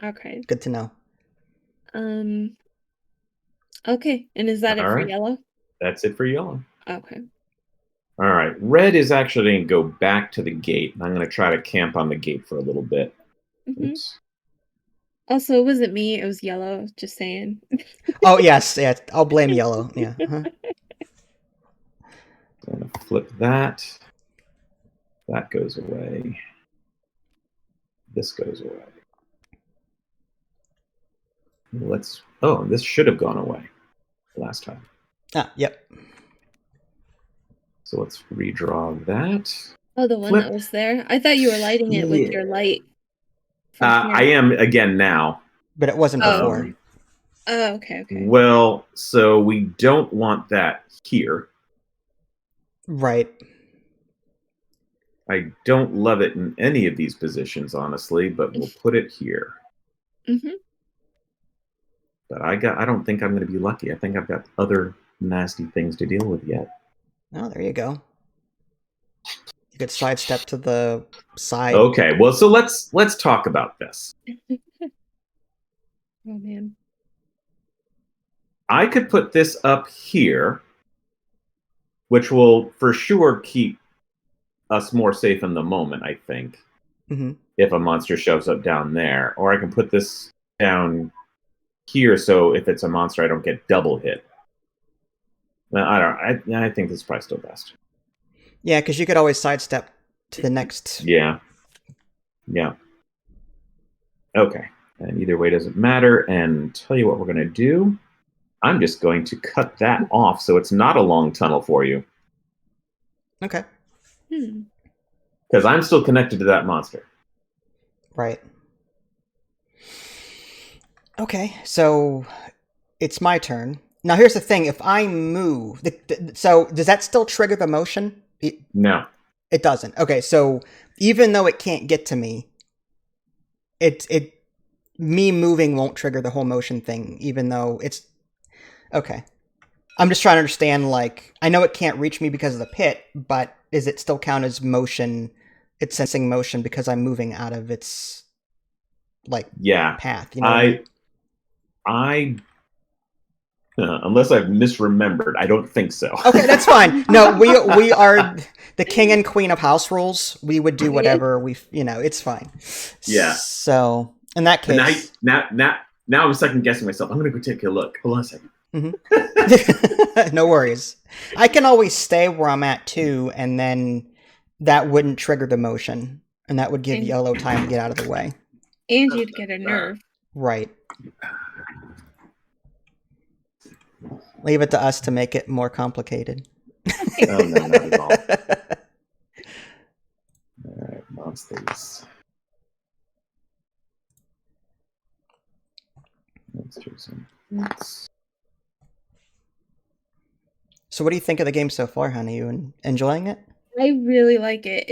Okay. Good to know. Okay. And is that it All for right. yellow? That's it for yellow. Okay. All right, red is actually going to go back to the gate. I'm going to try to camp on the gate for a little bit. Oops. Also, it wasn't me. It was yellow. Just saying. Oh, yes. Yeah, I'll blame yellow. Yeah. Uh-huh. I'm going to flip that. That goes away. This goes away. Let's. Oh, this should have gone away last time. Ah, yep. So let's redraw that. Oh, the one Flip. that was there? I thought you were lighting it with your light. I am again now. But it wasn't before. Oh, okay. Well, so we don't want that here. Right. I don't love it in any of these positions, honestly, but we'll put it here. But I don't think I'm going to be lucky. I think I've got other nasty things to deal with yet. Oh, there you go. You could sidestep to the side. Okay, well, so let's talk about this. Oh man. I could put this up here, which will for sure keep us more safe in the moment, I think. If a monster shows up down there. Or I can put this down here so if it's a monster I don't get double hit. I think this is probably still best. Yeah, because you could always sidestep to the next. Yeah. Okay. And either way doesn't matter. And tell you what we're going to do. I'm just going to cut that off so it's not a long tunnel for you. Okay. Because I'm still connected to that monster. Right. Okay, so it's my turn. Now here's the thing. If I move... so does that still trigger the motion? No. It doesn't. Okay, so even though it can't get to me, me moving won't trigger the whole motion thing, even though it's... Okay. I'm just trying to understand, like, I know it can't reach me because of the pit, but does it still count as motion? It's sensing motion because I'm moving out of its, like, path. You know unless I've misremembered, I don't think so. Okay, that's fine. No, we are the king and queen of house rules. We would do whatever it's fine. Yeah. So in that case, now I'm second guessing myself. I'm gonna go take a look. Hold on a second. No worries. I can always stay where I'm at too, and then that wouldn't trigger the motion, and that would give yellow time to get out of the way. And you'd get a nerve. Right. Leave it to us to make it more complicated. Oh, no, not at all. All right, monsters. Let's do some. So what do you think of the game so far, honey? You enjoying it? I really like it.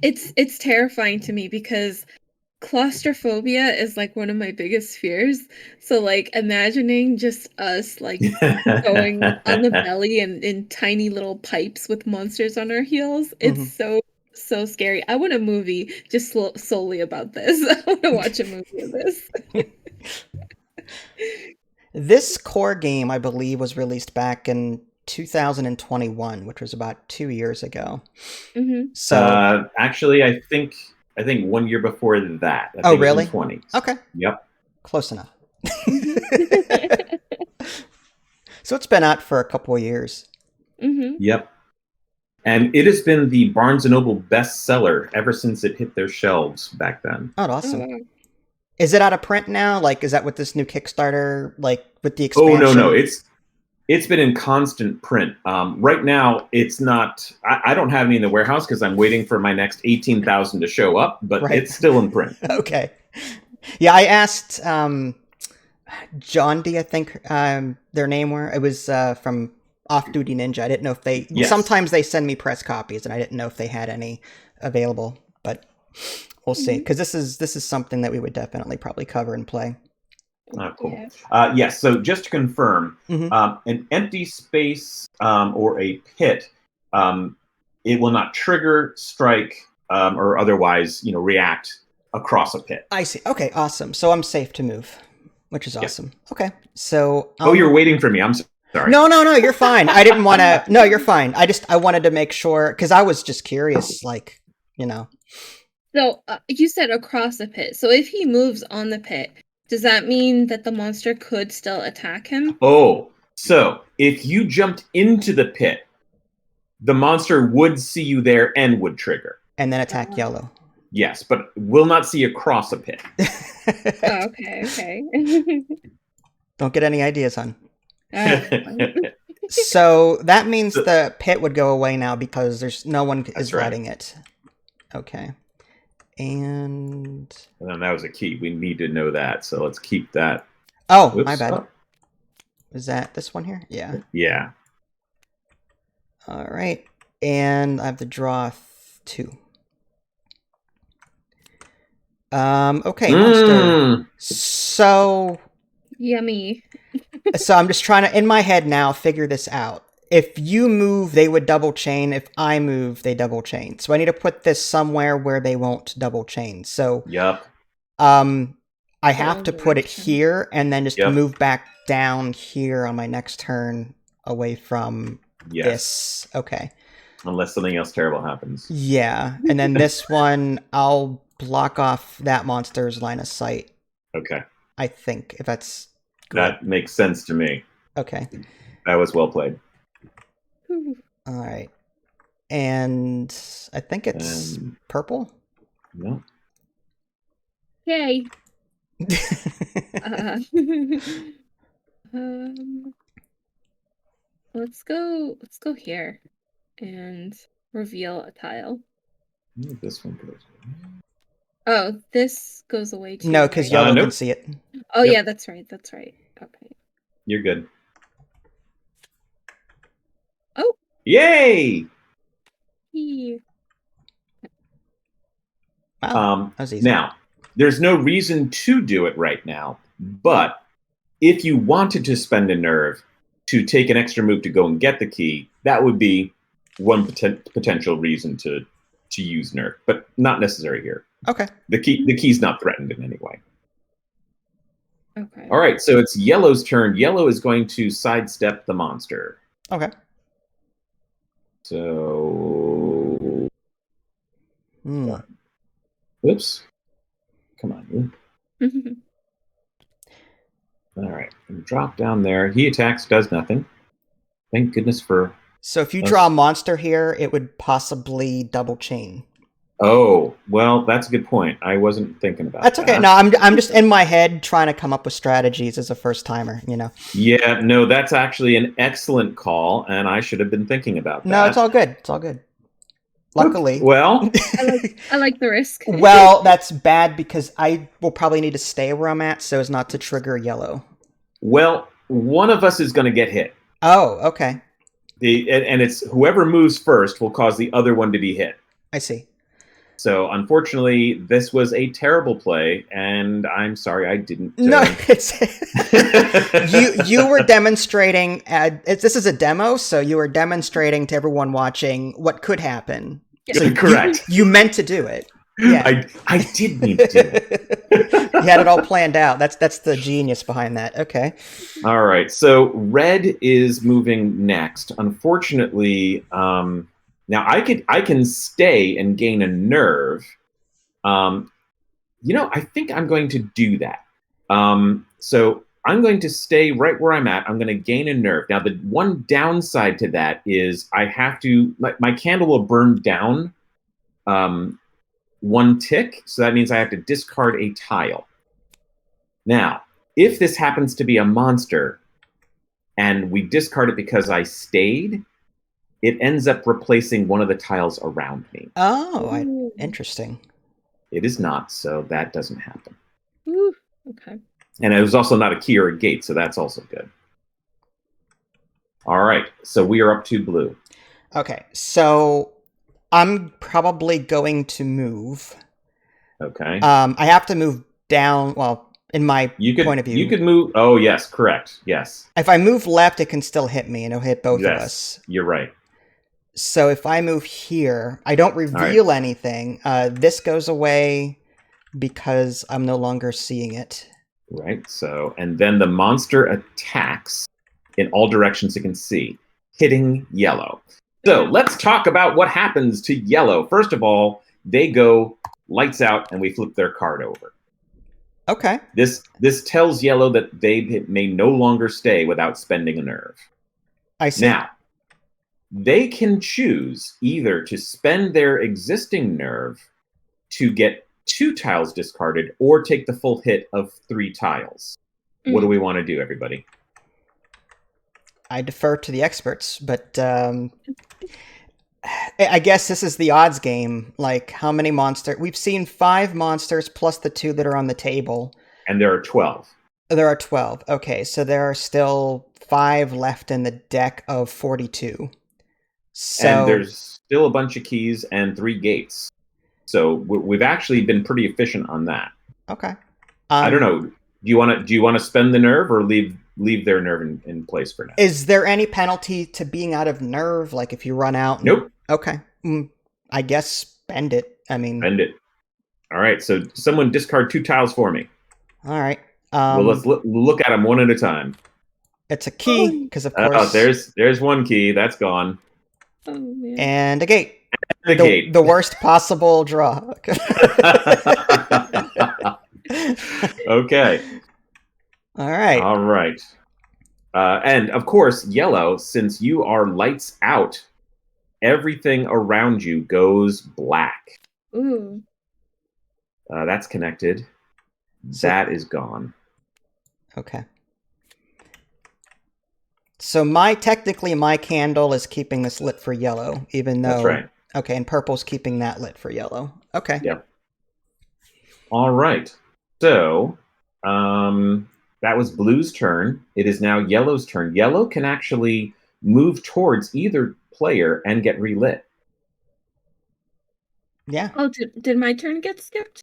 It's terrifying to me because claustrophobia is like one of my biggest fears. So like imagining just us like going on the belly and in tiny little pipes with monsters on our heels. It's so scary. I want a movie just solely about this. I want to watch a movie of this. This core game, I believe, was released back in 2021, which was about 2 years ago. So actually, I think 1 year before that. I think really? It was in 20s. Okay. Yep. Close enough. So it's been out for a couple of years. Yep. And it has been the Barnes & Noble bestseller ever since it hit their shelves back then. Oh, awesome. Oh, wow. Is it out of print now? Like, is that with this new Kickstarter, like, with the expansion? Oh, no. It's been in constant print. Right now, it's not... I don't have any in the warehouse because I'm waiting for my next 18,000 to show up, but It's still in print. Okay. Yeah, I asked John D, I think their name were. It was from Off Duty Ninja. I didn't know if they... Yes. Sometimes they send me press copies, and I didn't know if they had any available, but... We'll see, because this is something that we would definitely probably cover and play. Cool. Yes. So just to confirm, an empty space or a pit, it will not trigger, strike, or otherwise, react across a pit. I see. Okay, awesome. So I'm safe to move, which is awesome. Yep. Okay. So you're waiting for me. I'm sorry. No, you're fine. I didn't want to. No, you're fine. I wanted to make sure, because I was just curious, like, So you said across the pit. So if he moves on the pit, does that mean that the monster could still attack him? Oh, so if you jumped into the pit, the monster would see you there and would trigger. And then attack yellow. Yes, but will not see across a pit. Oh, okay. Don't get any ideas, hon. So that means the pit would go away now because there's no one is letting it. Okay. And then that was a key. We need to know that. So let's keep that. Oh, my bad. Oh. Is that this one here? Yeah. Yeah. All right. And I have to draw 2. Okay. Monster. So yummy. So I'm just trying to, in my head now, figure this out. If you move, they would double chain. If I move, they double chain. So I need to put this somewhere where they won't double chain. So yep. I have to put it here and then just move back down here on my next turn away from this. Okay. Unless something else terrible happens. Yeah. And then this one, I'll block off that monster's line of sight. Okay. I think, if that's good. That makes sense to me. Okay. That was well played. All right. And I think it's purple. No. Yay. Let's go here and reveal a tile. This one goes. Oh, this goes away too. No, because yellow can see it. Oh yeah, that's right. Okay. You're good. Oh. Yay! Wow, that was easy. Now, there's no reason to do it right now, but if you wanted to spend a nerve to take an extra move to go and get the key, that would be one potential reason to use nerve, but not necessary here. Okay. The key's not threatened in any way. Okay. All right, so it's yellow's turn. Yellow is going to sidestep the monster. Okay. So, oops. Come on. All right, drop down there. He attacks, does nothing. Thank goodness for. So if you draw a monster here, it would possibly double chain. Oh, well, that's a good point. I wasn't thinking about that. That's okay. No, I'm just in my head trying to come up with strategies as a first timer, Yeah, no, that's actually an excellent call, and I should have been thinking about that. No, it's all good. It's all good. Luckily. Well, I like the risk. Well, that's bad because I will probably need to stay where I'm at so as not to trigger yellow. Well, one of us is going to get hit. Oh, okay. And it's whoever moves first will cause the other one to be hit. I see. So, unfortunately, this was a terrible play, and I'm sorry I didn't. No, it's you were demonstrating. This is a demo, so you were demonstrating to everyone watching what could happen. So correct. You meant to do it. Yeah, I did mean to do it. You had it all planned out. That's the genius behind that. Okay. All right. So red is moving next. Unfortunately. Now I can stay and gain a nerve. I think I'm going to do that. So I'm going to stay right where I'm at. I'm going to gain a nerve. Now the one downside to that is I have to my candle will burn down one tick, so that means I have to discard a tile. Now, if this happens to be a monster and we discard it because I stayed, it ends up replacing one of the tiles around me. Oh, interesting. It is not, so that doesn't happen. Ooh, okay. And it was also not a key or a gate, so that's also good. All right, so we are up to blue. Okay, so I'm probably going to move. Okay. I have to move down. Well, in my point of view, you could move. Oh yes, correct. Yes. if I move left, it can still hit me, and it'll hit both of Yes, us. you're right. So if I move here, I don't reveal anything. This goes away because I'm no longer seeing it. Right. So, and then the monster attacks in all directions it can see, hitting yellow. So let's talk about what happens to yellow. First of all, they go lights out, and we flip their card over. Okay. This tells yellow that they may no longer stay without spending a nerve. I see. Now, they can choose either to spend their existing nerve to get 2 tiles discarded or take the full hit of 3 tiles. What do we want to do, everybody? I defer to the experts, but I guess this is the odds game. Like, how many monsters? We've seen 5 monsters plus the 2 that are on the table. And there are 12. There are 12. Okay, so there are still 5 left in the deck of 42. So, and there's still a bunch of keys and 3 gates. So we've actually been pretty efficient on that. Okay. I don't know. Do you want to spend the nerve or leave their nerve in place for now? Is there any penalty to being out of nerve? Like if you run out? Nope. Okay. I guess spend it. I mean, spend it. All right. So someone discard 2 tiles for me. All right. Well, let's look at them one at a time. It's a key because, of course. Oh, there's one key that's gone. Oh, man. And a gate. And a gate. The worst possible draw. Okay. All right. All right. And of course, yellow, since you are lights out, everything around you goes black. Ooh. That's connected. That is gone. Okay. So technically my candle is keeping this lit for yellow, even though... That's right. Okay, and purple's keeping that lit for yellow. Okay. Yep. All right. So, that was blue's turn. It is now yellow's turn. Yellow can actually move towards either player and get relit. Yeah. Oh, did my turn get skipped?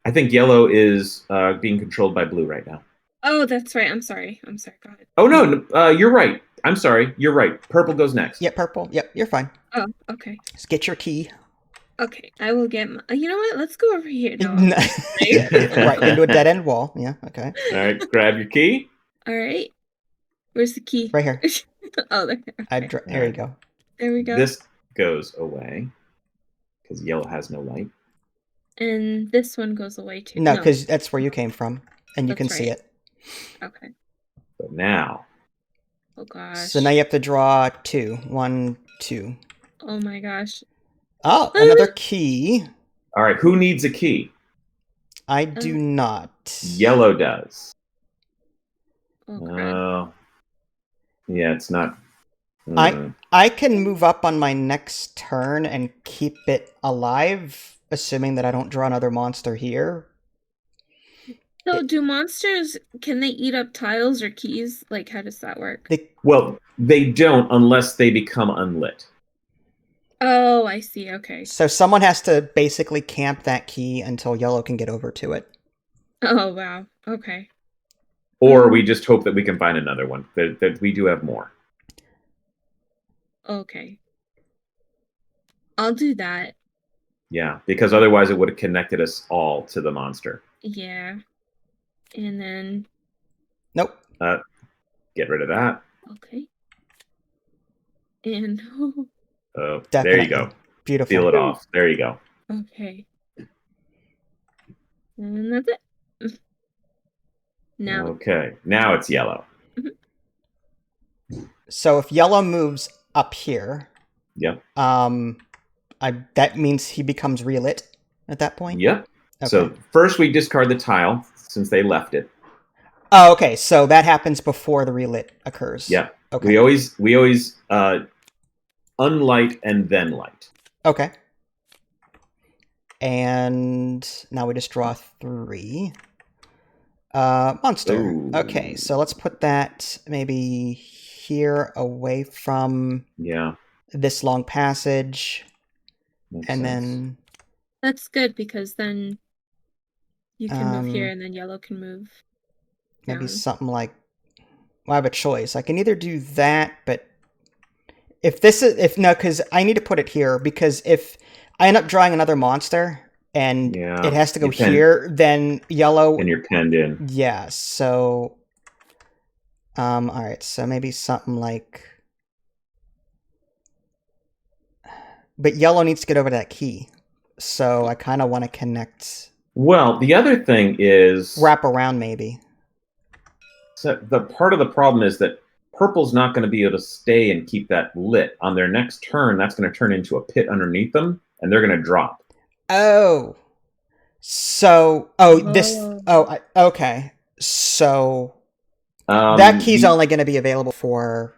I think yellow is being controlled by blue right now. Oh, that's right. I'm sorry. Go ahead. Oh, no, you're right. I'm sorry. You're right. Purple goes next. Yep, purple. Yep, you're fine. Oh, okay. Just get your key. Okay, I will get my... You know what? Let's go over here. No. Right into a dead-end wall. Yeah, okay. All right, grab your key. All right. Where's the key? Right here. Oh, there. Okay. There you go. There we go. This goes away because yellow has no light. And this one goes away too. No, because that's where you came from, and you can see it. Okay. But now... Oh, gosh. So now you have to draw 2. 1, 2. Oh, my gosh. Oh, another key. All right, who needs a key? I do not. Yellow does. Oh, crap. Yeah, it's not... I can move up on my next turn and keep it alive, assuming that I don't draw another monster here. So do monsters, can they eat up tiles or keys? Like, how does that work? Well, they don't unless they become unlit. Oh, I see. Okay. So someone has to basically camp that key until yellow can get over to it. Oh, wow. Okay. Or we just hope that we can find another one. That we do have more. Okay. I'll do that. Yeah, because otherwise it would have connected us all to the monster. Yeah. And then... Nope. Get rid of that. Okay. And... Oh, Definitely. there you go. Beautiful. Seal it off. There you go. Okay. And that's it. Now. Okay. Now it's yellow. So if yellow moves up here, Yep. that means he becomes relit at that point? Yep. Okay. So first we discard the tile since they left it. Oh, okay. So that happens before the relit occurs. Yep. Okay. We always unlight and then light. Okay. And now we just draw 3. Monster. Ooh. Okay, so let's put that maybe here away from Yeah. this long passage. Makes And sense. then That's good because then you can move here and then yellow can move Maybe down. something like, well, I have a choice. I can either do that, but because I need to put it here, because if I end up drawing another monster and it has to go here, then yellow. And you're penned in. Yeah, so. Alright, so maybe something like. But yellow needs to get over that key. So I kind of want to connect. Well, the other thing is. Wrap around, maybe. So the part of the problem is that purple's not going to be able to stay and keep that lit. On their next turn, that's going to turn into a pit underneath them, and they're going to drop. Oh. So, okay. So, that key's only going to be available for...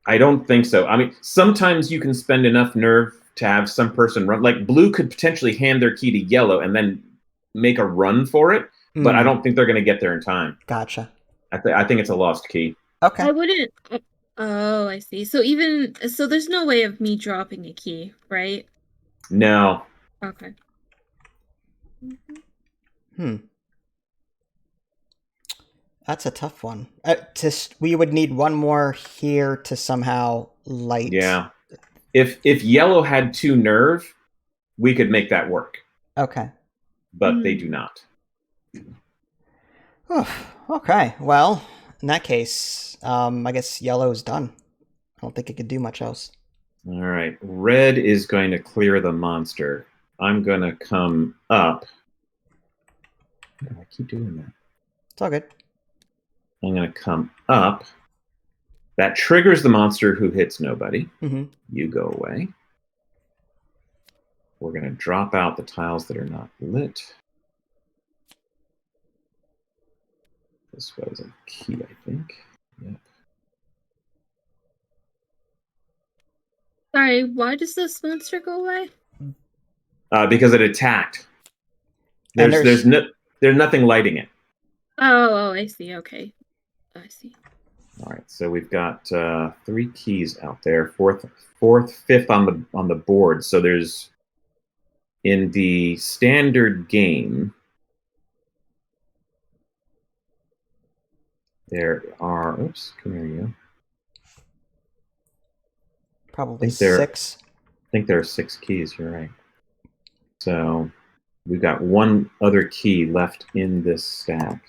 I don't think so. I mean, sometimes you can spend enough nerve to have some person run. Like, blue could potentially hand their key to yellow and then make a run for it, but I don't think they're going to get there in time. Gotcha. I think it's a lost key. Okay. I wouldn't... Oh, I see. So there's no way of me dropping a key, right? No. Okay. That's a tough one. We would need one more here to somehow light. Yeah. If yellow had 2 nerve, we could make that work. Okay. But they do not. Okay. Well, in that case, I guess yellow is done. I don't think it could do much else. All right. Red is going to clear the monster. I'm going to come up. I keep doing that. It's all good. I'm going to come up. That triggers the monster who hits nobody. You go away. We're going to drop out the tiles that are not lit. This was a key, I think. Yep. Sorry, why does this monster go away? Because it attacked. There's nothing lighting it. Oh, I see. Okay. I see. All right, so we've got 3 keys out there, fourth, 5th on the board. So there's, in the standard game, there are. Oops, come here, you. Probably 6. I think there are 6 keys. You're right. So we've got 1 other key left in this stack.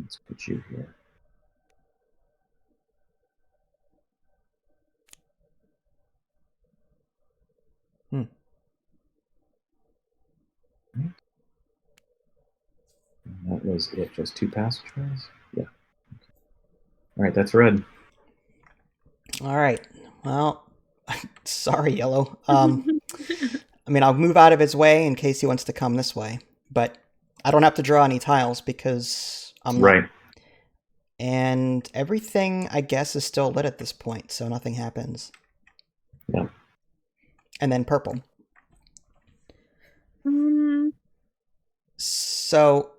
Let's put you here. Right. That was it. Just 2 passageways? Yeah. Okay. All right, that's red. All right. Well, sorry, yellow. I mean, I'll move out of his way in case he wants to come this way, but I don't have to draw any tiles because I'm right. And everything, I guess, is still lit at this point, so nothing happens. Yeah. And then purple. So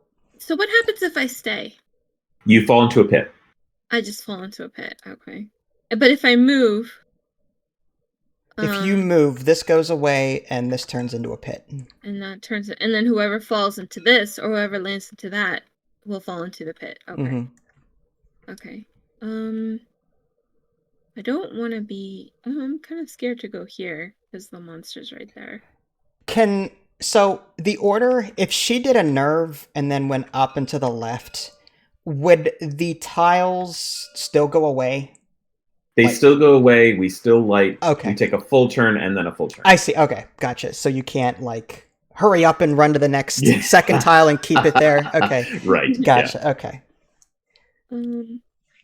what happens if I stay? You fall into a pit. I just fall into a pit. Okay. But if I move... If you move, this goes away, and this turns into a pit. And that turns... And then whoever falls into this, or whoever lands into that, will fall into the pit. Okay. Okay. I don't want to be... I'm kind of scared to go here, because the monster's right there. So, the order, if she did a nerve and then went up and to the left, would the tiles still go away? They still go away. We still light. Okay. We take a full turn and then a full turn. I see. Okay. Gotcha. So you can't, like, hurry up and run to the next second tile and keep it there? Okay. Right. Gotcha. Yeah. Okay.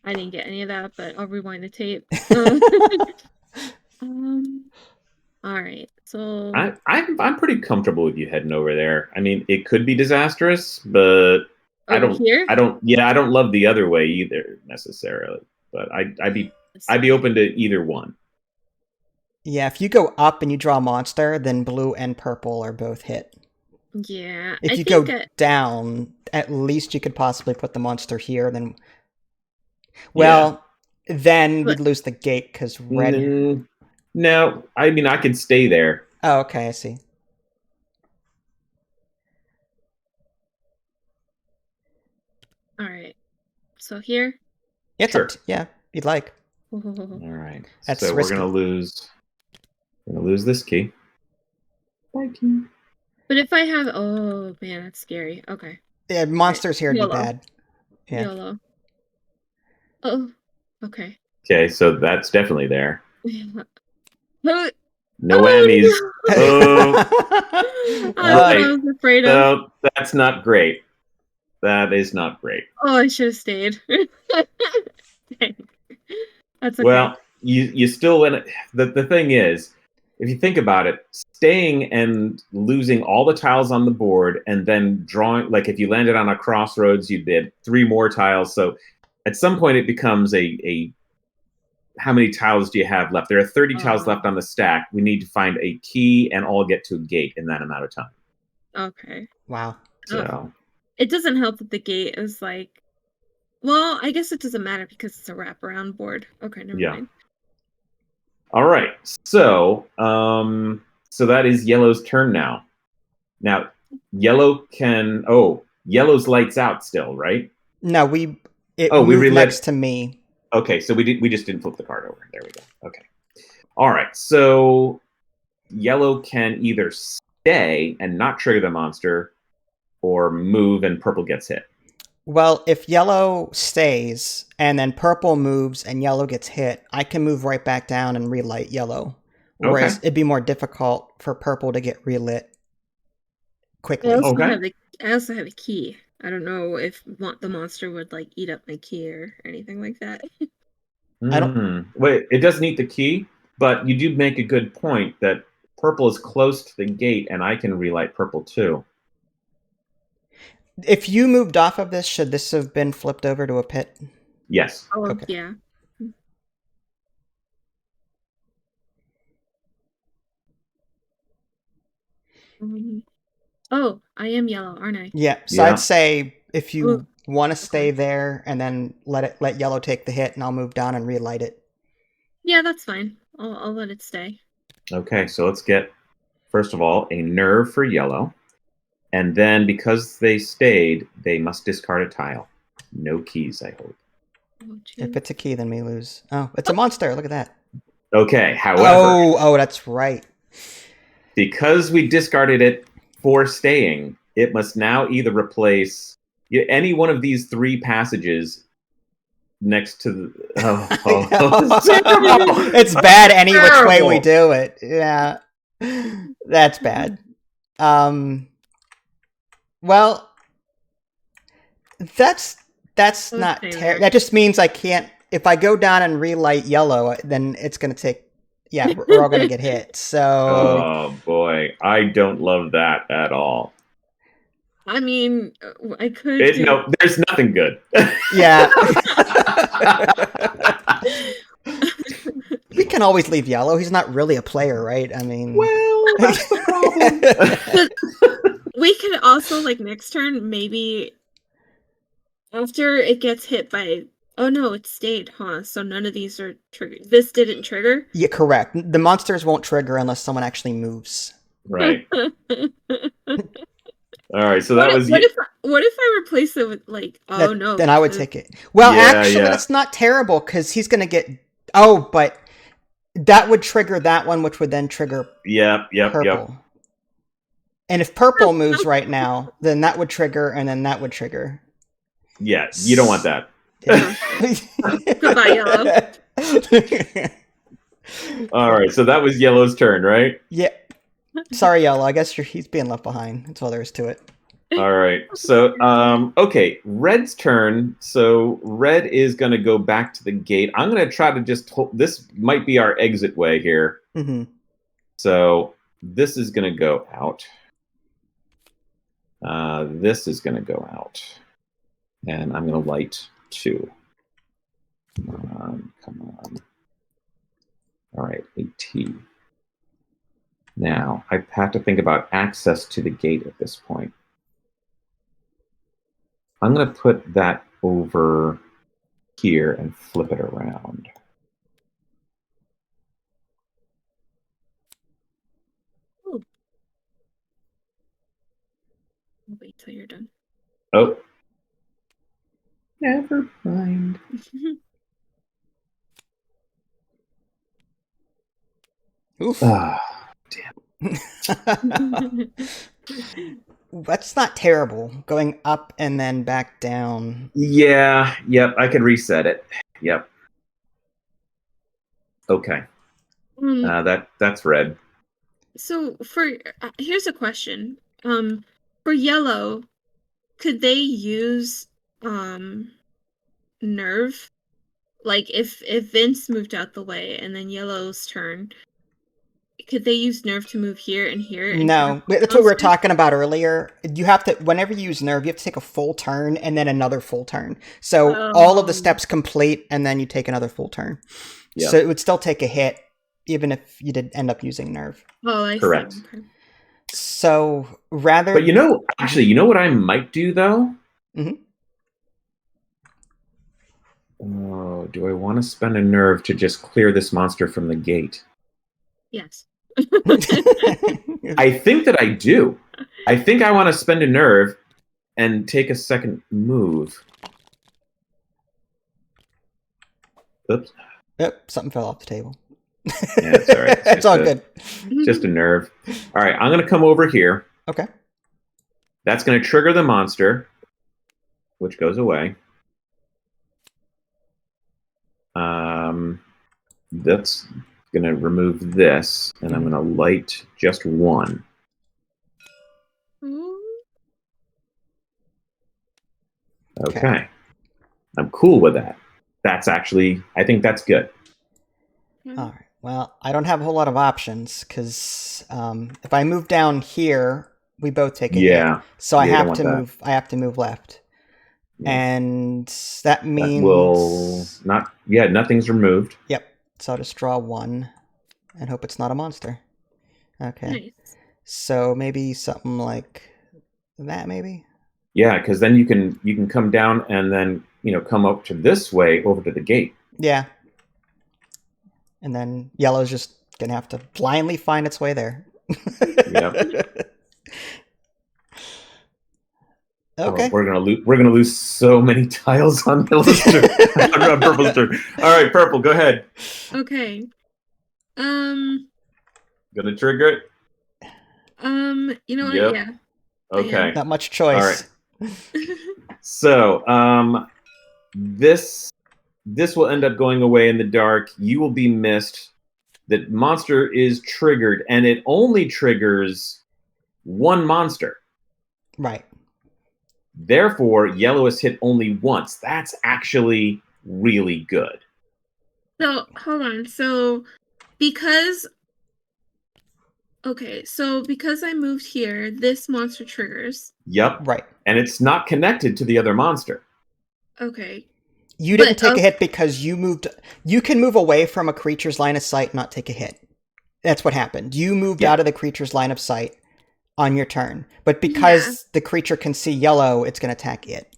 I didn't get any of that, but I'll rewind the tape. All right. So I'm pretty comfortable with you heading over there. I mean, it could be disastrous, but I don't love the other way either necessarily. But I'd be open to either one. Yeah, if you go up and you draw a monster, then blue and purple are both hit. Yeah. If you go down, at least you could possibly put the monster here. Then, well, Then we'd lose the gate because red. No, I mean I can stay there. Oh, okay, I see. All right. So here. It's Sure. yeah, you'd like. All right. That's so risky. we're gonna lose. This key. Bye, key. But if I have, oh man, that's scary. Okay. Yeah, monsters here would be YOLO. bad. Yeah. YOLO. Oh. Okay. Okay, so that's definitely there. Oh, No whammies. no. Oh, I was afraid of. so that's not great. That is not great. Oh, I should have stayed. Dang. That's okay. Well, you still win. The thing is, if you think about it, staying and losing all the tiles on the board and then drawing, like if you landed on a crossroads, you did 3 more tiles. So at some point it becomes a how many tiles do you have left? There are 30 tiles left on the stack. We need to find a key and all get to a gate in that amount of time. Okay. Wow. So it doesn't help that the gate is like, well, I guess it doesn't matter because it's a wraparound board. Okay, never mind. All right. So so that is yellow's turn now. Now yellow can yellow's lights out still, right? No, we we moved relit next to me. Okay, so we just didn't flip the card over. There we go. Okay. All right. So yellow can either stay and not trigger the monster or move and purple gets hit. Well, if yellow stays and then purple moves and yellow gets hit, I can move right back down and relight yellow. Whereas it'd be more difficult for purple to get relit quickly. I also have a key. I don't know if the monster would like eat up my key or anything like that. I don't. Wait, it doesn't eat the key, but you do make a good point that purple is close to the gate, and I can relight purple too. If you moved off of this, should this have been flipped over to a pit? Yes. Oh, okay. Yeah. Oh, I am yellow, aren't I? Yeah. So I'd say if you want to stay there and then let yellow take the hit, and I'll move down and relight it. Yeah, that's fine. I'll let it stay. Okay, so let's get first of all a nerve for yellow, and then because they stayed, they must discard a tile. No keys, I hope. If it's a key, then we lose. Oh, it's a monster. Look at that. Okay, however... Oh, that's right. Because we discarded it for staying, it must now either replace any one of these 3 passages next to the... It's bad any which way we do it. Yeah. That's bad. Well, that's not terrible. That just means I can't... If I go down and relight yellow, then it's going to take... Yeah, we're all going to get hit. So... Oh, boy. I don't love that at all. I mean, I could... No, there's nothing good. Yeah. We can always leave yellow. He's not really a player, right? I mean... Well, that's the problem. We could also, like, next turn, maybe... After it gets hit by... Oh, no, it stayed, huh? So none of these are triggered. This didn't trigger? Yeah, correct. The monsters won't trigger unless someone actually moves. Right. All right, so that was... What if I replace it with, like... Oh, no. Then I would take it. Well, actually, that's not terrible, because he's going to get... Oh, but that would trigger that one, which would then trigger purple. And if purple moves right now, then that would trigger, and then that would trigger. Yeah, you don't want that. Goodbye, yellow. All right, so that was yellow's turn, right? Yeah. Sorry, yellow. I guess he's being left behind. That's all there is to it. All right. So, okay, red's turn. So red is going to go back to the gate. I'm going to try to just hold... This might be our exit way here. Mm-hmm. So this is going to go out. This is going to go out. And I'm going to light 2. Come on. All right, a T. Now, I have to think about access to the gate at this point. I'm going to put that over here and flip it around. Oh. I'll wait till you're done. Oh. Never mind. Oof. Damn. That's not terrible. Going up and then back down. Yeah, yep, I could reset it. Yep. Okay. That's red. So for here's a question. For yellow, could they use nerve? Like if Vince moved out the way and then yellow's turn, could they use nerve to move here and here? And No, that's what we were talking about earlier. You have to, whenever you use nerve, you have to take a full turn and then another full turn. So all of the steps complete, and then you take another full turn. Yep. So it would still take a hit, even if you did end up using nerve. Oh, I correct. See. Okay. So rather, but actually, you know what I might do though? Mm-hmm. Oh, do I want to spend a nerve to just clear this monster from the gate? Yes. I think that I do. I think I want to spend a nerve and take a second move. Oops. Yep, something fell off the table. Yeah, it's all right. It's all good. Just a nerve. All right, I'm going to come over here. Okay. That's going to trigger the monster, which goes away. That's going to remove this, and I'm going to light just one. Okay. I'm cool with that. That's actually, I think that's good. All right. Well, I don't have a whole lot of options because if I move down here, we both take a hit. So I have to move. I have to move left, and that means nothing's removed. Yep. So I'll just draw one, and hope it's not a monster. Okay. Nice. So maybe something like that, maybe. Yeah, because then you can come down and then come up to this way over to the gate. Yeah. And then yellow's just gonna have to blindly find its way there. Yep. Okay. Oh, we're gonna lose so many tiles on yellow's turn. on purple's turn. All right, purple, go ahead. Okay. Gonna trigger it. You know what? Yep. Yeah. Okay. Not much choice. All right. So, this will end up going away in the dark. You will be missed. The monster is triggered, and it only triggers one monster. Right. Therefore, yellow is hit only once. That's actually really good. So, hold on. So, because I moved here, this monster triggers. Yep. Right. And it's not connected to the other monster. Okay. You didn't take a hit because you moved. You can move away from a creature's line of sight and not take a hit. That's what happened. You moved out of the creature's line of sight on your turn. But because the creature can see yellow, it's going to attack it.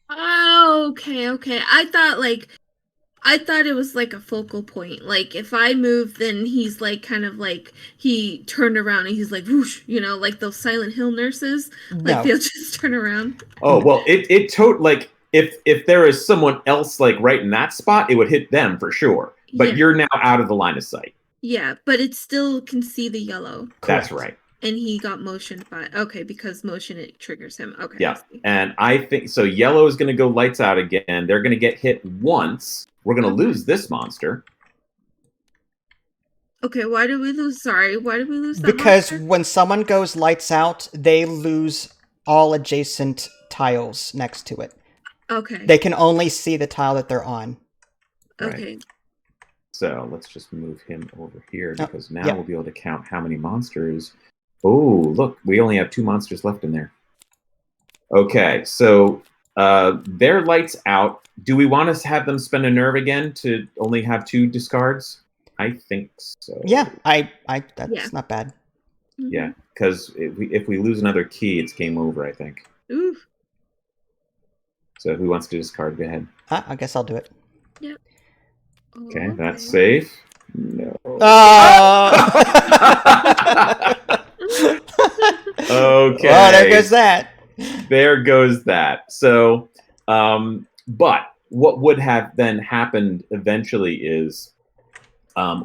Oh, okay. I thought it was like a focal point. Like if I move, then he's like kind of like he turned around and he's like whoosh, like those Silent Hill nurses. Like they'll just turn around. Oh well, like if there is someone else like right in that spot, it would hit them for sure. But you're now out of the line of sight. Yeah, but it still can see the yellow. That's right. And he got motioned by because motion it triggers him. Okay. Yeah, and I think so. Yellow is going to go lights out again. They're going to get hit once. We're going to lose this monster. Okay, why did we lose? Sorry, why did we lose that Because monster? when someone goes lights out, they lose all adjacent tiles next to it. Okay. They can only see the tile that they're on. Okay. Right. So let's just move him over here because now we'll be able to count how many monsters. Oh, look, we only have 2 monsters left in there. Okay, so their lights out. Do we want to have them spend a nerve again to only have 2 discards? I think so. Yeah, that's not bad. Yeah, because if we lose another key, it's game over, I think. Ooh. So who wants to discard? Go ahead. I guess I'll do it. Yep. Okay, that's safe. No. Oh! Okay. Well, there goes that. There goes that. So, but what would have then happened eventually is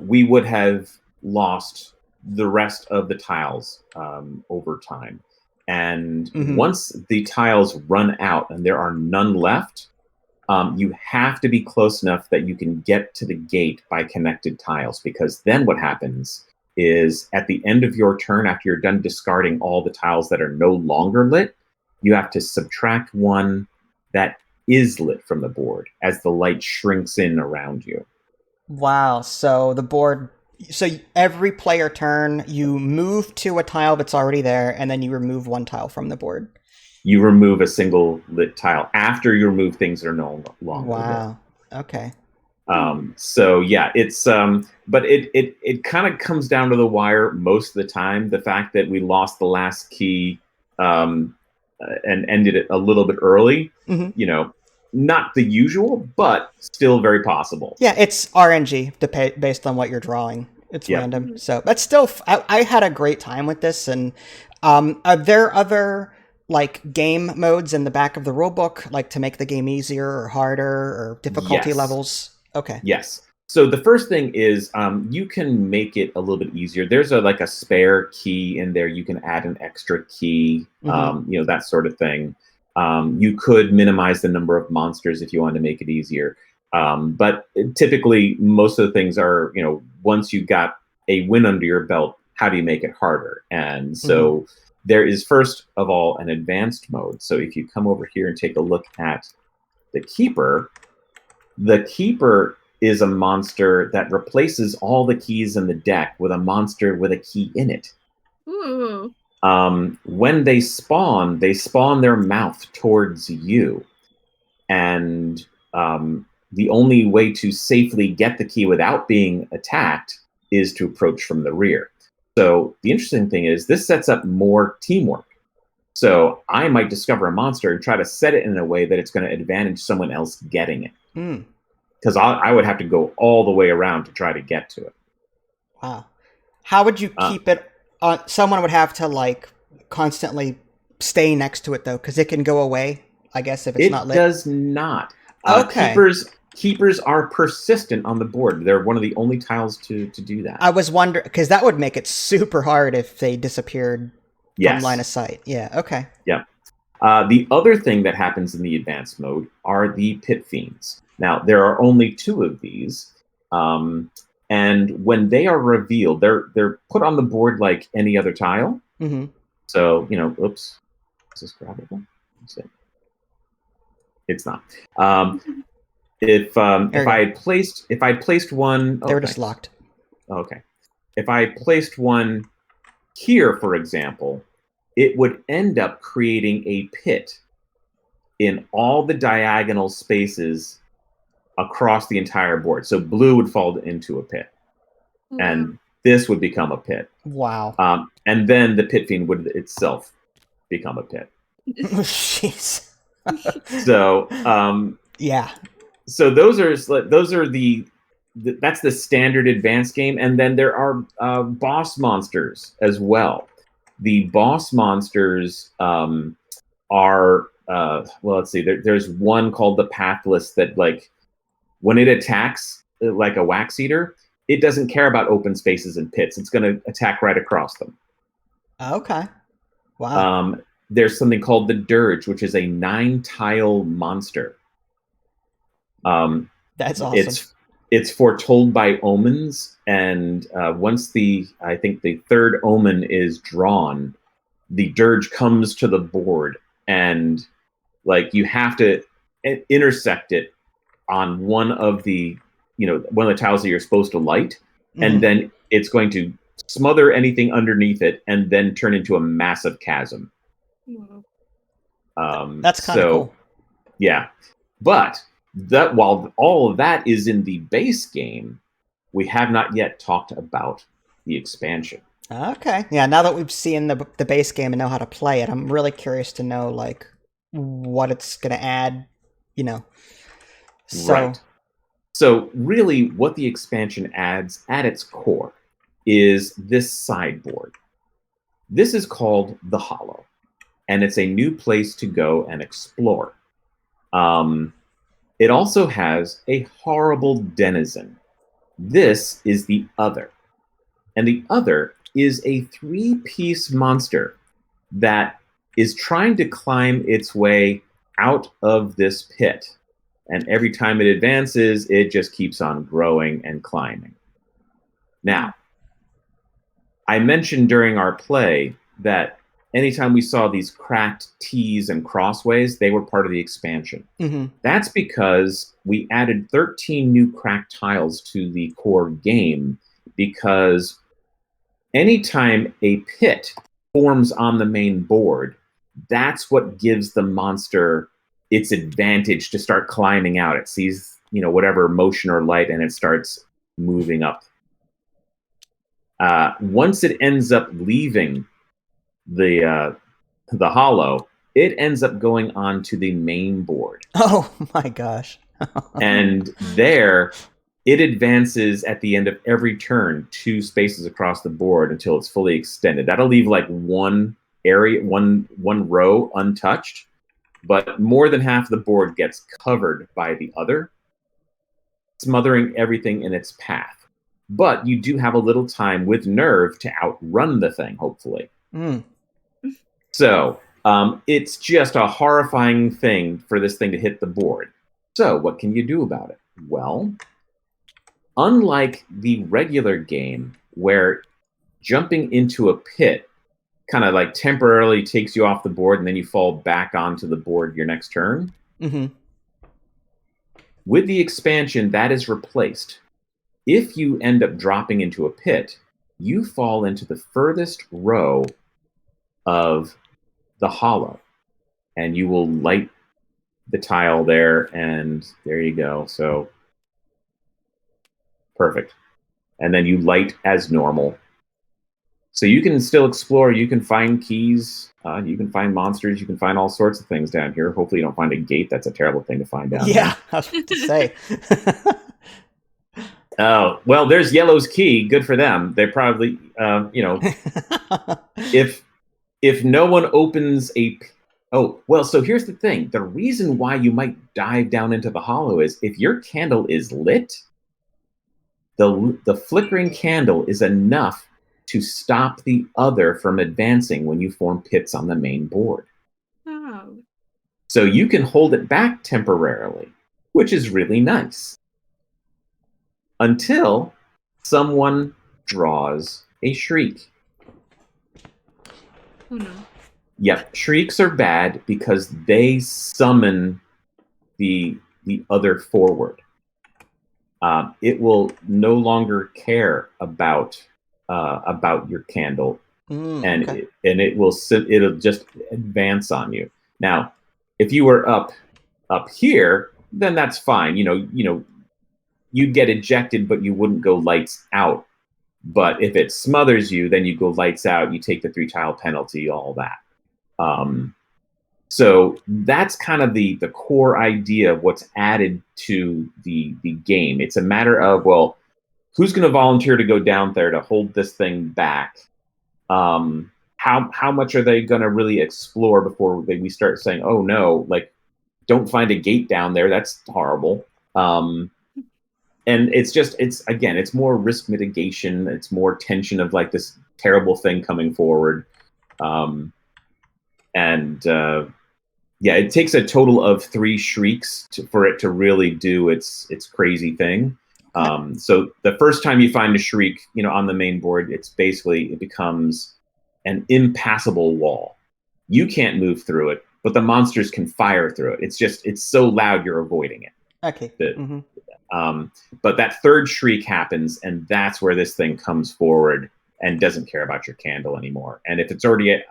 we would have lost the rest of the tiles over time. And once the tiles run out and there are none left, you have to be close enough that you can get to the gate by connected tiles, because then what happens is at the end of your turn, after you're done discarding all the tiles that are no longer lit, you have to subtract one that is lit from the board as the light shrinks in around you. Wow. So the board, so every player turn, you move to a tile that's already there, and then you remove one tile from the board. You remove a single lit tile after you remove things that are no longer lit. Wow. Okay. So yeah, it's but it kind of comes down to the wire most of the time. The fact that we lost the last key and ended it a little bit early, you know, not the usual, but still very possible. Yeah, it's RNG based on what you're drawing. It's random. So that's still, I had a great time with this. And are there other like game modes in the back of the rulebook, like to make the game easier or harder or difficulty levels? Okay. Yes. So the first thing is you can make it a little bit easier. There's like a spare key in there. You can add an extra key, you know, that sort of thing. You could minimize the number of monsters if you want to make it easier. But typically, most of the things are, you know, once you got a win under your belt, how do you make it harder? And so there is, first of all, an advanced mode. So if you come over here and take a look at the Keeper is a monster that replaces all the keys in the deck with a monster with a key in it. Ooh. When they spawn their mouth towards you. And the only way to safely get the key without being attacked is to approach from the rear. So the interesting thing is this sets up more teamwork. So I might discover a monster and try to set it in a way that it's going to advantage someone else getting it. Because I would have to go all the way around to try to get to it. Wow. How would you keep it? Someone would have to like constantly stay next to it though, because it can go away, I guess, if it's not lit. It does not. Okay. Keepers are persistent on the board. They're one of the only tiles to do that. I was wondering, because that would make it super hard if they disappeared from line of sight. Yeah, okay. Yep. The other thing that happens in the advanced mode are the Pit Fiends. Now, there are only 2 of these. And when they are revealed, they're put on the board like any other tile. So, you know, oops. Is this grabbable? It's not. If I placed one, they were just locked. Okay. If I placed one here, for example, it would end up creating a pit in all the diagonal spaces across the entire board. So blue would fall into a pit, and this would become a pit. Wow. And then the Pit Fiend would itself become a pit. Jeez. So yeah. So those are that's the standard advanced game, and then there are boss monsters as well. The boss monsters are well, let's see. There's one called the Pathless that, like, when it attacks like a wax eater, it doesn't care about open spaces and pits. It's going to attack right across them. Okay. Wow. There's something called the Dirge, which is a 9-tile monster. That's awesome. It's foretold by omens, and once I think the 3rd omen is drawn, the Dirge comes to the board, and like you have to intersect it on one of the tiles that you're supposed to light, and then it's going to smother anything underneath it, and then turn into a massive chasm. That's kind of cool. Yeah, but that while all of that is in the base game, we have not yet talked about the expansion. Okay. Yeah, now that we've seen the base game and know how to play it, I'm really curious to know like what it's going to add you know. So, Right. So really what the expansion adds at its core is this sideboard. This is called the Hollow, and it's a new place to go and explore. It also has a horrible denizen. This is the Other. And the Other is a 3-piece monster that is trying to climb its way out of this pit. And every time it advances, it just keeps on growing and climbing. Now, I mentioned during our play that anytime we saw these cracked T's and crossways, they were part of the expansion. mm-hmm. That's because we added 13 new cracked tiles to the core game, because anytime a pit forms on the main board, that's what gives the monster its advantage to start climbing out. It sees, whatever motion or light, and it starts moving up. Once it ends up leaving the Hollow, it ends up going on to the main board. Oh my gosh. And there, it advances at the end of every turn 2 spaces across the board until it's fully extended. That'll leave like one area, one row untouched, but more than half the board gets covered by the Other, smothering everything in its path. But you do have a little time with nerve to outrun the thing, hopefully. Mm. So it's just a horrifying thing for this thing to hit the board. So what can you do about it? Well, unlike the regular game, where jumping into a pit kind of like temporarily takes you off the board and then you fall back onto the board your next turn, mm-hmm. with the expansion, that is replaced. If you end up dropping into a pit, you fall into the furthest row of the Hollow, and you will light the tile there, and there you go. So perfect. And then you light as normal. So you can still explore. You can find keys. You can find monsters. You can find all sorts of things down here. Hopefully you don't find a gate. That's a terrible thing to find down there. Yeah, I was about to say. Oh, well, there's Yellow's key. Good for them. They probably, if no one opens a... Oh, well, so here's the thing. The reason why you might dive down into the Hollow is if your candle is lit, the flickering candle is enough to stop the Other from advancing when you form pits on the main board. Oh. So you can hold it back temporarily, which is really nice. Until someone draws a shriek. Oh no. Yep, shrieks are bad because they summon the Other forward. It will no longer care about your candle, and okay. it'll just advance on you. Now, if you were up here, then that's fine. You'd get ejected, but you wouldn't go lights out. But if it smothers you, then you go lights out. You take the 3-tile penalty, all that. So that's kind of the core idea of what's added to the game. It's a matter of, well, who's going to volunteer to go down there to hold this thing back? How much are they going to really explore before we start saying, oh no, like, don't find a gate down there. That's horrible. And it's more risk mitigation. It's more tension of like this terrible thing coming forward. It takes a total of 3 shrieks for it to really do its crazy thing. So the first time you find a shriek, on the main board, it becomes an impassable wall. You can't move through it, but the monsters can fire through it. It's so loud you're avoiding it. Okay. But that third shriek happens, and that's where this thing comes forward and doesn't care about your candle anymore. And if it's already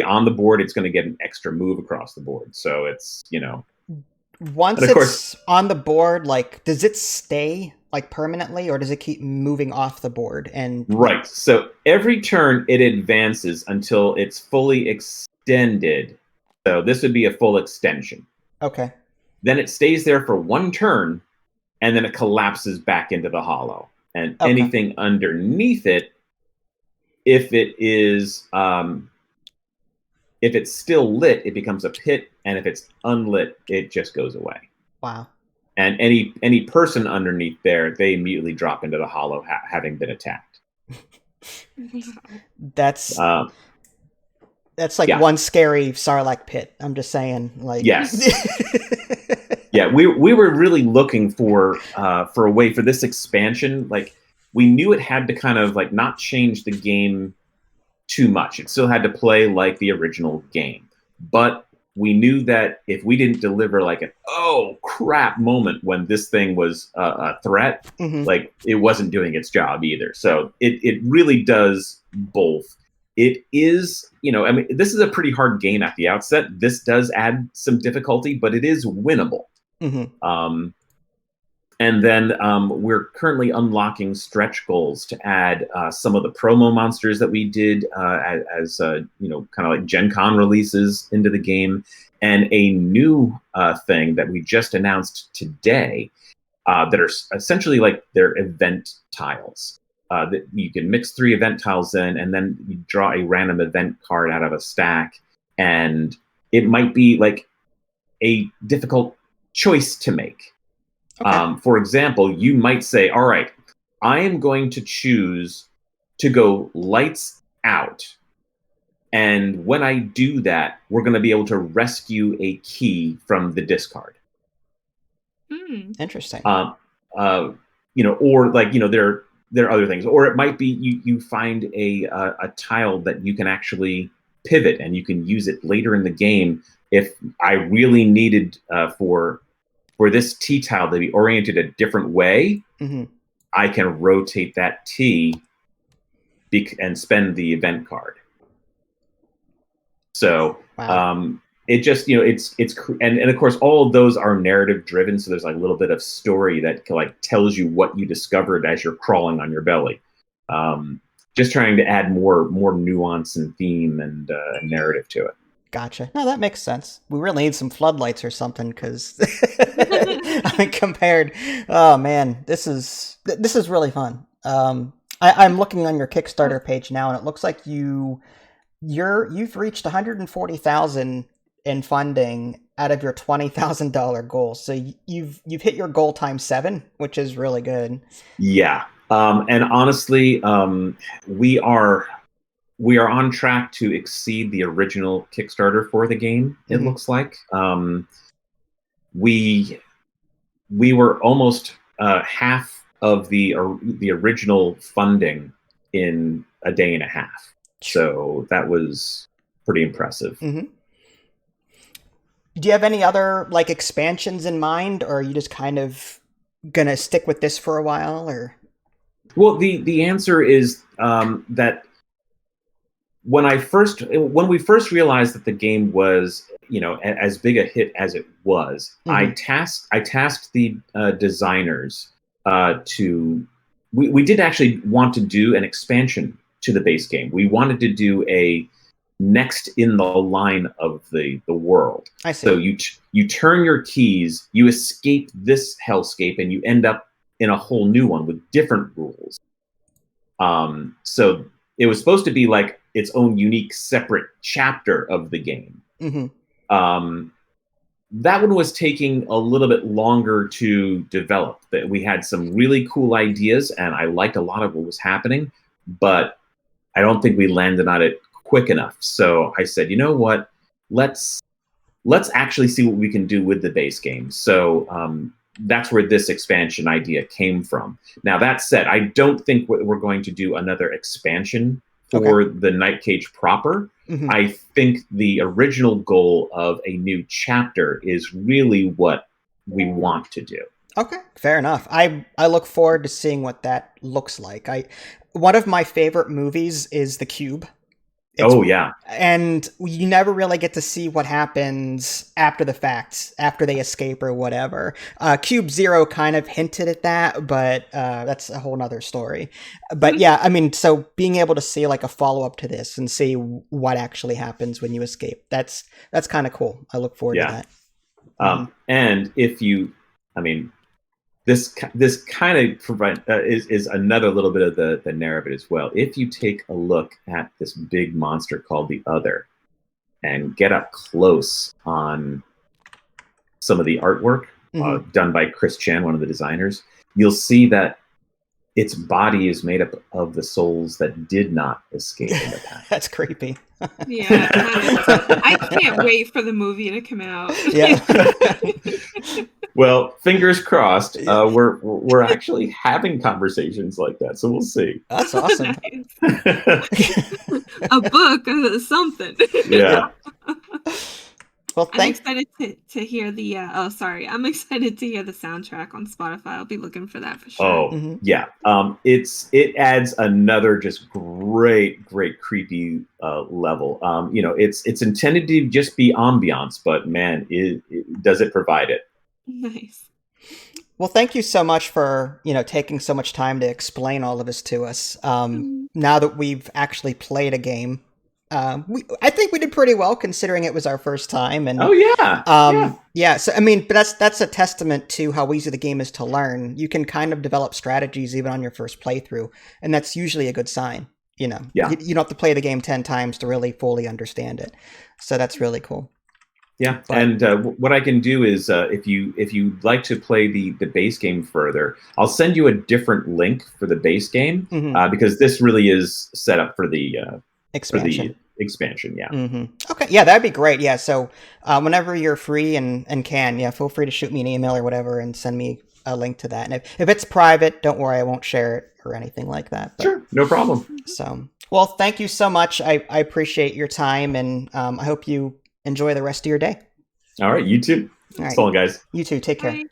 on the board, it's going to get an extra move across the board. So it's, Once it's on the board, like, does it stay like permanently, or does it keep moving off the board? And right. So every turn it advances until it's fully extended. So this would be a full extension. Okay. then it stays there for one turn, and then it collapses back into the hollow. And anything underneath it, if it's still lit, it becomes a pit, and if it's unlit, it just goes away. Wow. And any person underneath there, they immediately drop into the hollow, having been attacked. That's like one scary Sarlacc pit. I'm just saying, like. Yes. Yeah, we were really looking for a way for this expansion. Like, we knew it had to kind of like not change the game too much. It still had to play like the original game, but we knew that if we didn't deliver like an oh crap moment when this thing was a threat, like it wasn't doing its job either. So it really does both. It is, I mean, this is a pretty hard game at the outset. This does add some difficulty, but it is winnable. And then we're currently unlocking stretch goals to add some of the promo monsters that we did as kind of like Gen Con releases into the game, and a new thing that we just announced today that are essentially like their event tiles. That you can mix 3 event tiles in, and then you draw a random event card out of a stack, and it might be like a difficult choice to make. For example, you might say, all right, I am going to choose to go lights out. And when I do that, we're going to be able to rescue a key from the discard. Interesting. Or like, there are other things. Or it might be you find a tile that you can actually pivot, and you can use it later in the game. If I really needed for this T tile to be oriented a different way, I can rotate that T and spend the event card. So it just, and of course, all of those are narrative driven. So there's like a little bit of story that like tells you what you discovered as you're crawling on your belly. Just trying to add more nuance and theme and narrative to it. Gotcha. No, that makes sense. We really need some floodlights or something, because I mean, compared. Oh man, this is really fun. I'm looking on your Kickstarter page now, and it looks like you've reached 140,000 in funding out of your $20,000 goal. So you've hit your goal times 7, which is really good. Yeah, and honestly, we are on track to exceed the original Kickstarter for the game. It looks like we were almost half of the original funding in a day and a half. So that was pretty impressive. Do you have any other like expansions in mind, or are you just kind of gonna stick with this for a while? Or well, the answer is that. When we first realized that the game was, as big a hit as it was, I tasked the designers we did actually want to do an expansion to the base game. We wanted to do a next in the line of the world. I see. So you turn your keys, you escape this hellscape, and you end up in a whole new one with different rules. So it was supposed to be like its own unique separate chapter of the game. That one was taking a little bit longer to develop. That we had some really cool ideas, and I liked a lot of what was happening, but I don't think we landed on it quick enough. So I said, you know what? Let's actually see what we can do with the base game. So that's where this expansion idea came from. Now, that said, I don't think we're going to do another expansion for the Night Cage proper. I think the original goal of a new chapter is really what we want to do. Okay, fair enough. I look forward to seeing what that looks like. One of my favorite movies is The Cube. Yeah. And you never really get to see what happens after the fact, after they escape or whatever. Cube Zero kind of hinted at that, but that's a whole nother story. But yeah, I mean, so being able to see like a follow-up to this and see what actually happens when you escape, that's kind of cool. I look forward to that. And if you, I mean, this kind of is another little bit of the narrative as well. If you take a look at this big monster called the Other, and get up close on some of the artwork done by Chris Chan, one of the designers, you'll see that its body is made up of the souls that did not escape in the past. That's creepy. Yeah, I can't wait for the movie to come out. Yeah. Well, fingers crossed. We're actually having conversations like that, so we'll see. That's awesome. A book, something. Yeah. Well, I'm excited to hear the. I'm excited to hear the soundtrack on Spotify. I'll be looking for that for sure. Oh, yeah. It adds another just great creepy level. It's intended to just be ambiance, but man, does it provide it? Nice. Well, thank you so much for taking so much time to explain all of this to us. Now that we've actually played a game. I think we did pretty well considering it was our first time. And yeah. So I mean, but that's a testament to how easy the game is to learn. You can kind of develop strategies even on your first playthrough, and that's usually a good sign. You don't have to play the game 10 times to really fully understand it. So that's really cool. Yeah, and what I can do is if you'd like to play the base game further, I'll send you a different link for the base game because this really is set up for the expansion. Yeah. Okay. Yeah, that'd be great. Yeah. So whenever you're free and can, feel free to shoot me an email or whatever and send me a link to that. And if it's private, don't worry, I won't share it or anything like that. But, sure, no problem. So, well, thank you so much. I appreciate your time, and I hope you enjoy the rest of your day. All right, you too. All right. So long, guys. You too. Take care. Bye.